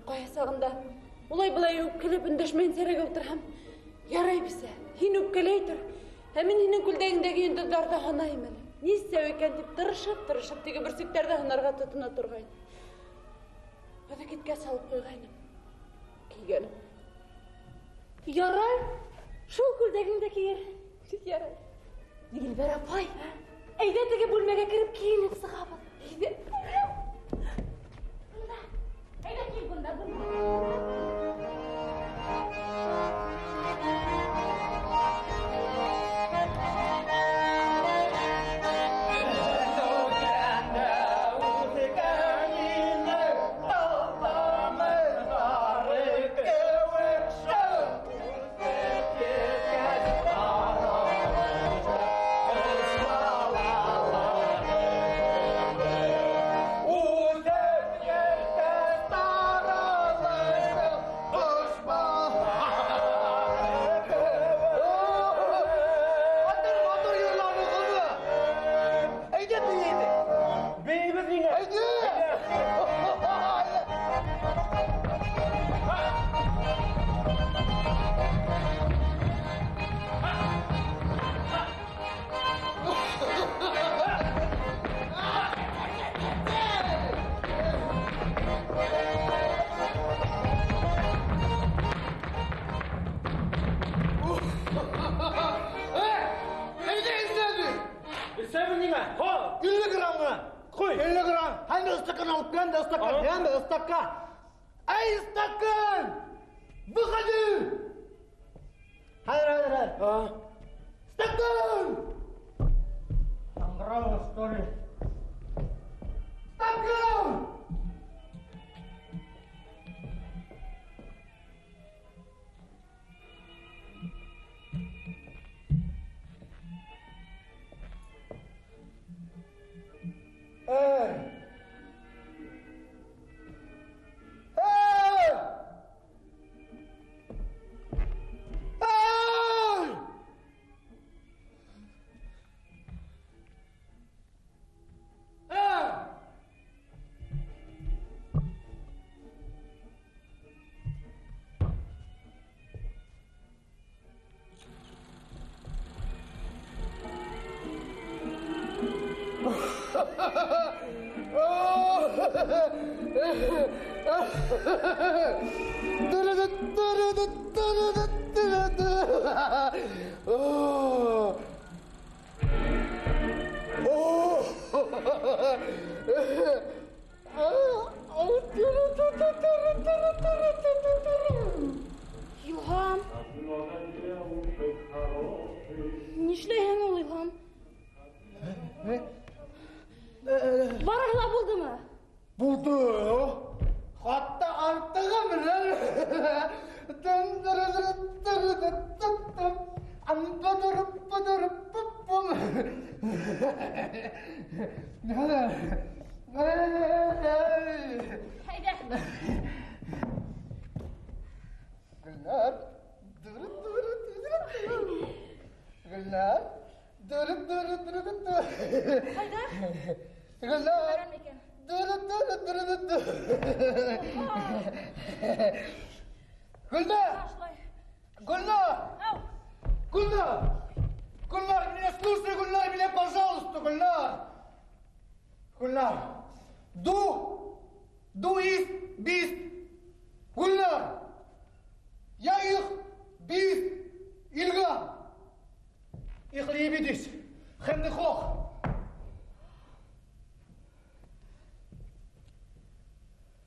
Кая сагында улай-булай үпкәләп эндәшмәен сәрәгә утырһам, ярай бисә. Һин үпкәләй тор. Мин һинең күлдәгеңдәге йондызларда һанайым әле. Нисә икән дип тырышып теге бүрсектәрдә һанарга тотына торган. Пакетка салып куйгайным. Кигәнем. Ярай. Шул күлдәгеңдә киер. Ярай. Дилбәр апай. Әйдә теге бүлмәгә кирип киенеп сыгабыз. Әйдә. Әйдә кил бunda. Қой. Келе қыран. Хәмі ыстаққан алып келді, ыстаққан. Хәмі ыстаққан. Әй ыстаққан! Бұқады! Хайр. Ыстаққан! Аңғырау ұстори. Ыстаққан! İlham. Nişleyhen ol İlham. Varahla buldu mu? Buldu. Hatta artığı bilir. Haydi. Gülnar. Haydi. Gülnar. Öğren meken. Gülnar. Başlay. Gülnar. Au. Гульнар! Гульнар, меня слушай, Гульнар, меня, пожалуйста, Гульнар! Гульнар! Du bist Gülnar! Ja, ich bist Ilgan! Ich liebe dich! Hände hoch!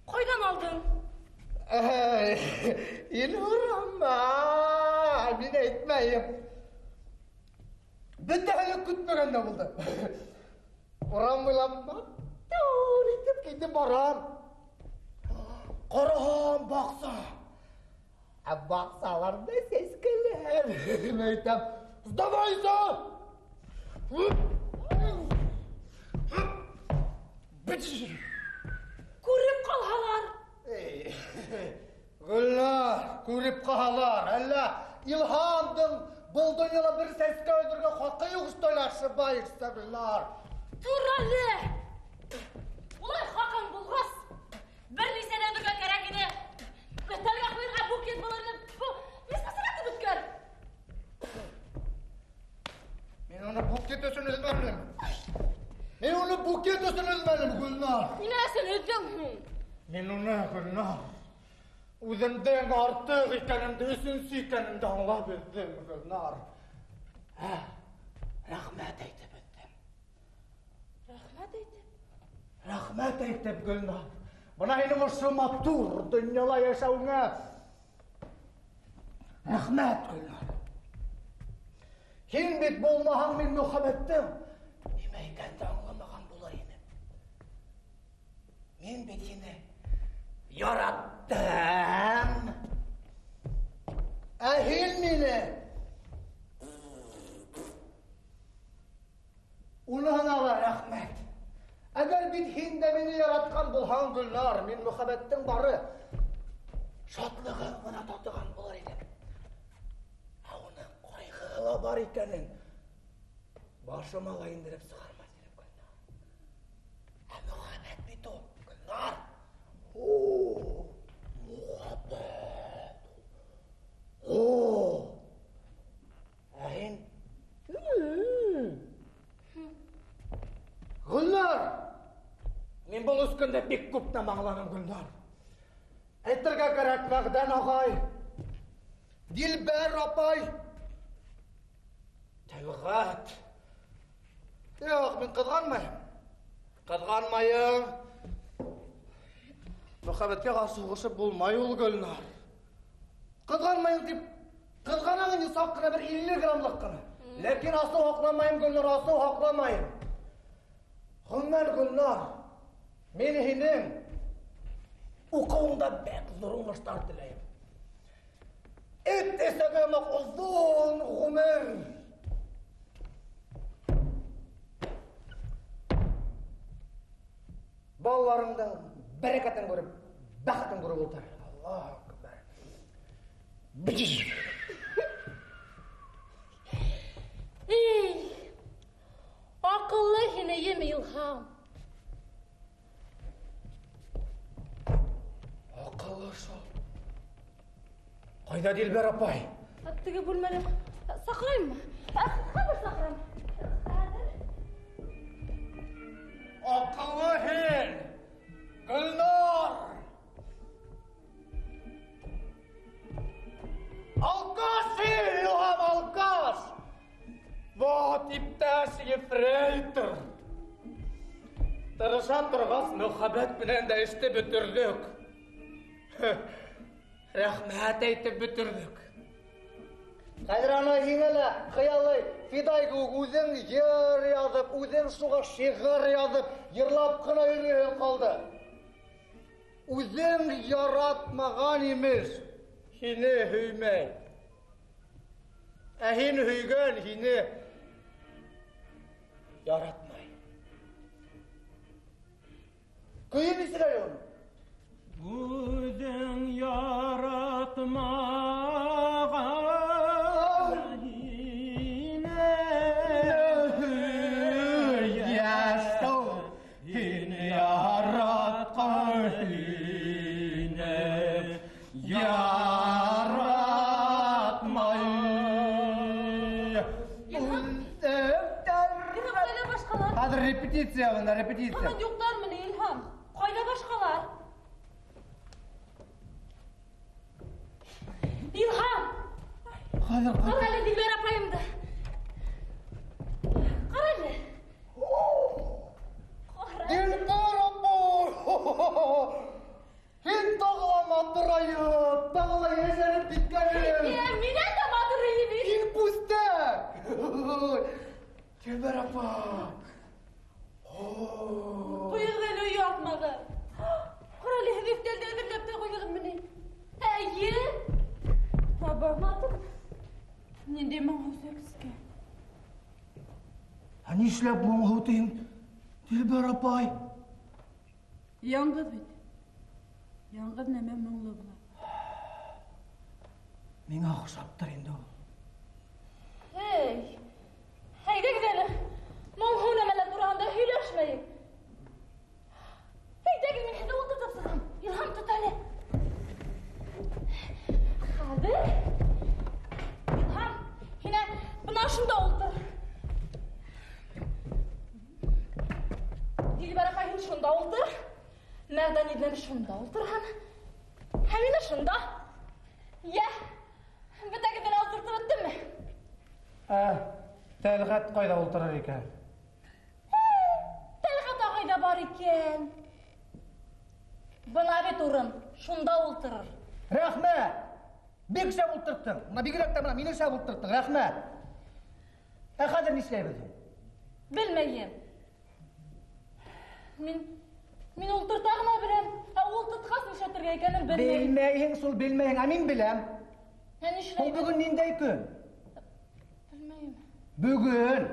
Koydan aldın. İlhurama! Meni aytmayım. Bitta hali kutmaganda bo'ldi. Oram bilan to'lib ketib boram. Qaraham boqsa. Boqsalarda ses kelar. Men aytam, "Sdavaysa!" Kurib qalhalar. Gülnar, ko'rib qolhalar. Alla ilhomdim. Бұл дүниеде бір сәске өйдірге қақы ұғыстайларшы байырса Gülnar. Turalli. Ulay hakan bulğas. Bir nisene ödürge kerekini. Betelge kuyruğa buket bulurdu. Nesmesine bütkör. Men onu buket ösün üzmelim. Men onu buket ösün üzmelim Gülnar. Yine sen ödüm. Men onu Gülnar. O'zimdan ortiq ekanimni, o'sinsi ekanimni anglab bildim Gülnar. Rahmat aytib o'tdim. Rahmet eytip. Rahmat aytib Gülnar. Buna endi o'sha matur dunyoda yashauga. Rahmat Gülnar. Sen bit bo'lmagan men muhabbatim. Nima ekanini anglamagan bo'lar edim. Men bit seni yarattım. Ahil meni. Ulanalar rahmet. Agar bit hinde meni yaratgan bo'lgan Gülnar, men muhabbatim bari shodlig'im buna totgan bo'lar edim. Uni qayg'ila bor ekanin boshima indirib sig'armas edim Gülnar. Muhabbat bit o Gülnar. Muhabbet. Ahin. Gülnar. Men bu üskünde pek köp namağlanım Gülnar. Aytırga kerak Vagdan ağay. Dilber apay. Telgat. Yok, men kızganmayım. Қызғанмайың. Мұхаббетке қарсы ұғышып болмай ол Гүлнар. Қызғанмайың деп, қызғанағын ұсақ қына бір 50 грамлық қына. Лекен асу хақламайым Гүлнар, асу хақламайым. Ғыммен Гүлнар, мен хенің оқуыңда бәк зор оңыштар тілейім. Ettesegeme uzun ömür. Ballarında bereketin görüp, bakatin görüp otur. Allahu Ekber. Ey, akıllı hineyim İlham. Akıllı şu. Qayda Dilber apay? Attығы bölmeli. Sakırayım mı? Hadi sakırayım. Akıllı hin. Gülnar. Alkas hin, İlham alkas. Vaat iptasi Freyter. Tırışan tırğas muhabbet bilen de işte bitirdik. Rahmet aytib bitirdik. Qadirana yengele, xiyali, fidaygu o'zing yer yozib, o'zing suvga she'r yozib, yirlab qina yurgan qoldi. O'zing yaratmagan emas, seni hüymay. Ahin hüygan seni yaratmay. Kuyun israr onu. O'zing yaratmagan yashov hini yaratgan hini yaratmay. İlham qayda başqalar? Hadi repetitsiya bunda, repetitsiya. Aman yoklar mı İlham? Qayda başqalar? İlham! Hadi. Qarayla Dilber apayımdı. Qarayla. Dilber apay! Hin tağlama durayıp, tağla yaşarıp bitkeniyim. Minen de madırıyım. Hin pustek! Dilber apay! Kuyuğun uyu atmadı. Qarayla hedeflerdi ödürlepte kuyuğun beni. Eyyi. Babamadım. Ne demem hüzekske. Hani işlep bunu hutayım? Dilber apay! Yangız bit. Yangız neme moğlu bula. Mine ağışaptır indi o. Hey. Haydi gidelim. Monhuna mele durağında hüleşmeyin. Haydi gidelim. Hadi oldu tapsın. İlham tut hele. Hadi. İlham. Yine buna şunda oldu. Dilber apayın şunda oldu. Nereden idlem şunda oldu hem. Hem yine şunda. Ya. Bir de gidin aldırtır ettin mi? Telgat qayda o'tirar ekan. Telgat ağayda var iken. Buna bir turun. Şunda oturur. Rahmet! Bek şab o'tirtding. Mana begirakda mana meni shab o'tirtding. Rahmet! Hozir nishlaymiz? Bilmeyim. Min o'ltirtag'ina bilen, o'l tutqas nishatirga ekanini bilmeyim. Bilmeyin, sul bilmeyin. Amin bilem. Ne Bu nishlaydi? bugün nindey kun? Bilmeyim. Bugün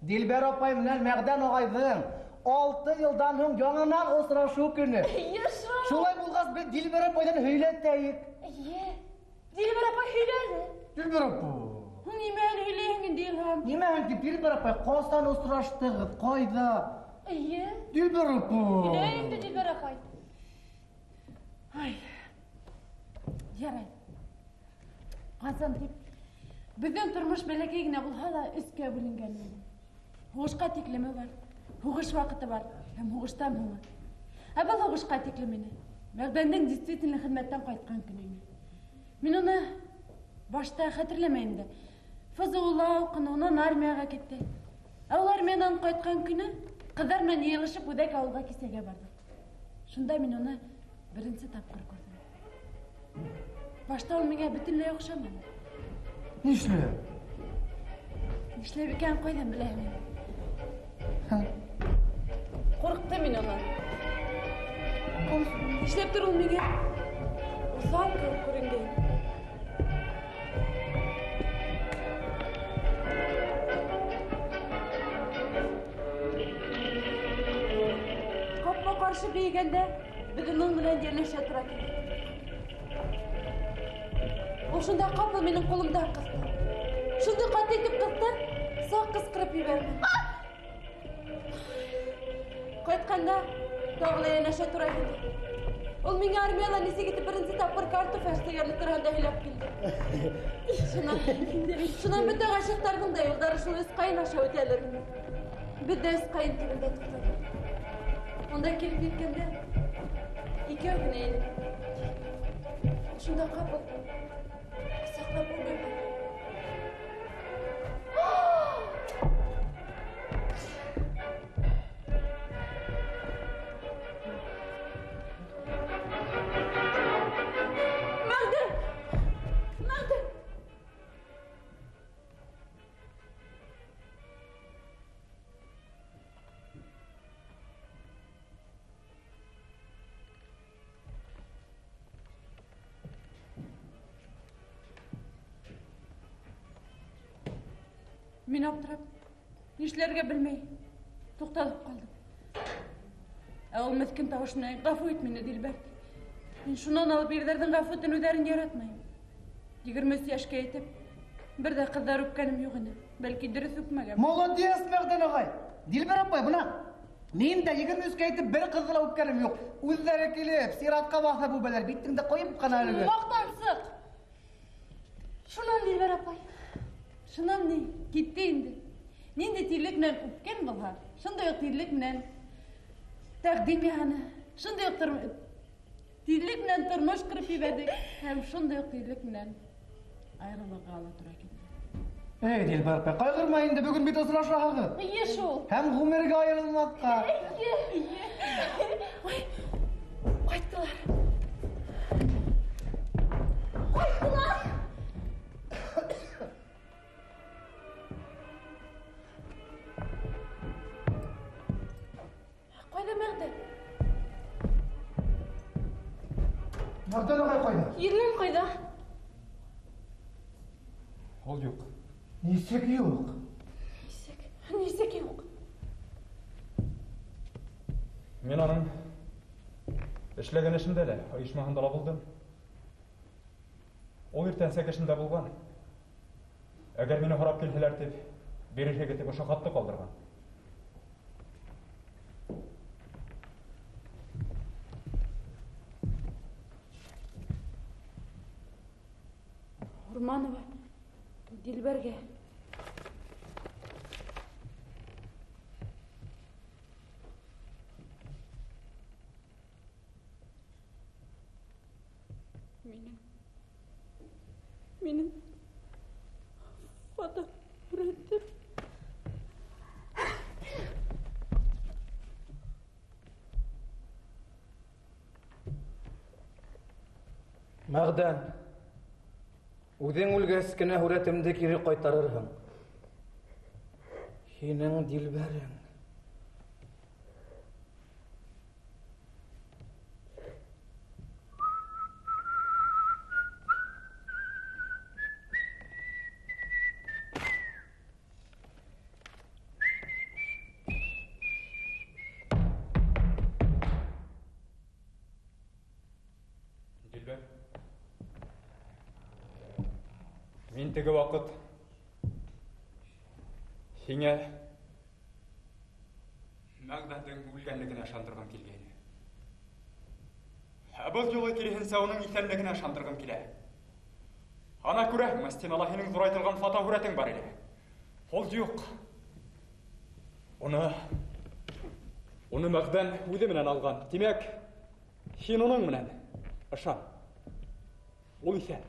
Dilber apay bilen Mağdan ağaydın 6 yıldan soň жаңынан очрашуу күнү. Yaşa. Şolay bulğaz ben Dilber apaydan höyletdeyik. İyi. Dilber apay hüyledi. Dilber apay. Nimen hüyleyengin Dilham. Nima ki Dilber apay qasdan очраштык, qayda? İyi. Dilber apay. Hüyleyengdi Dilber apay. Ay. Yaray. Qazan dip. Bizden turmuş belekegine bulsa da üstke bölüngen. Hoğuşqa teklimi var. Hoğuş vakiti var. Hem hoğuştan hoğu. Abal hoğuşqa teklimini. Mağdandan действительно hizmetten qaytqan gününe. Men onu başta hatırlamayım da. Fazla ola oqın ondan armiyaga ketdi. Ал армиядан qaytqan күні Kızlar менен yığылышып Үдек ауылға кесеге бардық. Шунда мен оны бірінші тапқыр көрдім. Башта ол менге бүтінлей оқшамады. Нишле? Нишлеп екен қойдым білемін. Қорықты мен онан. Нишлеп тұр ол менге? Ұзақ көрінген. Қапқа қаршы бейгенде бүгін оның білен жерлеше тұра келді. Ошында қапыл менің қолымда қысты. Шынды қатты етіп қысты, сақ қысқырып еберді. Қайтқанда тағылай енеше тұра келді. Ол менің армияла несе кетіп бірінші тапқыр картоф әштегерлі тұрғанда үйлеп келді. Шынан бүті ғашықтардың да елдары шын өз қайын аша өтелерін. Бүді өз қайын түбінде тұқтады. Онда келіп еткенде екеу күн ейлі. Шында қапыл сақлап болмай бар. Мен аптырап, нишлерге білмей, тоқталып қалдым. Ол міскін тауышына ғафу ет мені Дилберт. Мен шунан алып ердердің ғафу етін өдерін яратмайым. 20 яшқа етіп, бірді қыздар өпкенім жоқ ені. Бәлки дұрыс өпмәгем. Молодец, Мағдан ағай. Дилбер апай, бұна. Мен де 20 етіп бір қызыла өпкенім жоқ. Өздері келіп, сиратқа бақса бұл бәлер. Биттіңді қойып қана әлігі. Мақтансық. Шунан Дилбер апай. Шынам не, кетті енді. Ненде тирлік менен өпкен болға. Шындай өк тирлік менен тәқдим яғаны. Шындай өк тирлік менен тұрмыш кіріп ебедік. Hem шындай өк тирлік менен айрылыға ала тұра кетті. Ей, Дилбер апай, қайғырмайынды бүгін бет осылаша ағы. Ие шол. Hem ғумерге айырылмаққа. Ой, қайттылар. Қайттылар. Қойда мәғді? Мағдан ағай қойда? Ерлем қойда? Ол жоқ. Несек yok? Несек yok? Мен аның ішлеген ішінде әлі, ұйышмағында болдым. Ол ертен сәкешінде болған. Әгер мені қарап келселер деп, береше кетіп ұшы қатты қалдырған. Урманова, Дилберге. Менің фотоаппаратым. Мағдан, үден өлгәс кенә һүрәтемде кире кайтарырһың. Һинең Дилбәрең. Дилбер, мен теге вақыт сеңе Мағдандың өлгенлігіне шандырғым келгені. Бұл жолы келгенсе оның исәнлігіне шандырғым келе. Ана көрәһеңме, стеналар һинең зурайтылған фотоһүрәтең бар иде. Ол юк. Оны Мағдан үзе менән алған. Демәк, һин уның менән ышан. Ул исән.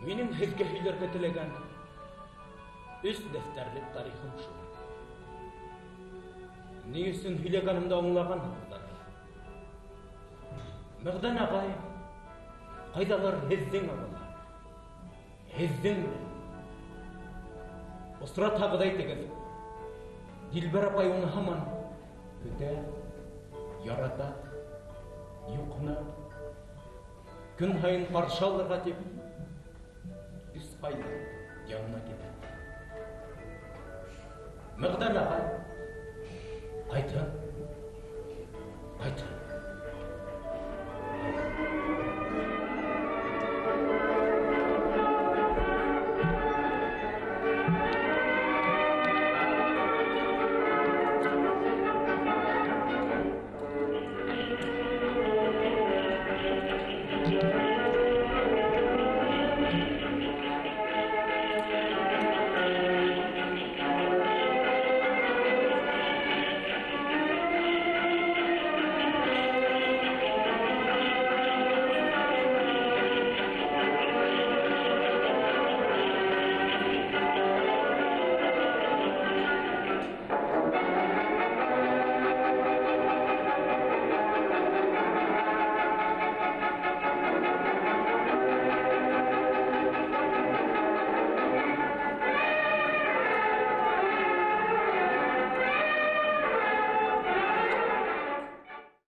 Менің һезге һөйләргә теләгән өч дәфтәрлек тарихым шул. Ни өсөн һөйләгәнемде аңлаганһығыҙҙыр. Мөхтәр ағай, ҡайҙалыр һеҙҙең ағалар, һеҙҙең осратһағыҙ әйтегеҙ. Дилбәр апай уны һаман көтә, ярата, юҡна, көн һайын ҡаршы алырға тип өс ҡайҙа янына китә. Мөхтәр ағай, ҡайтһын.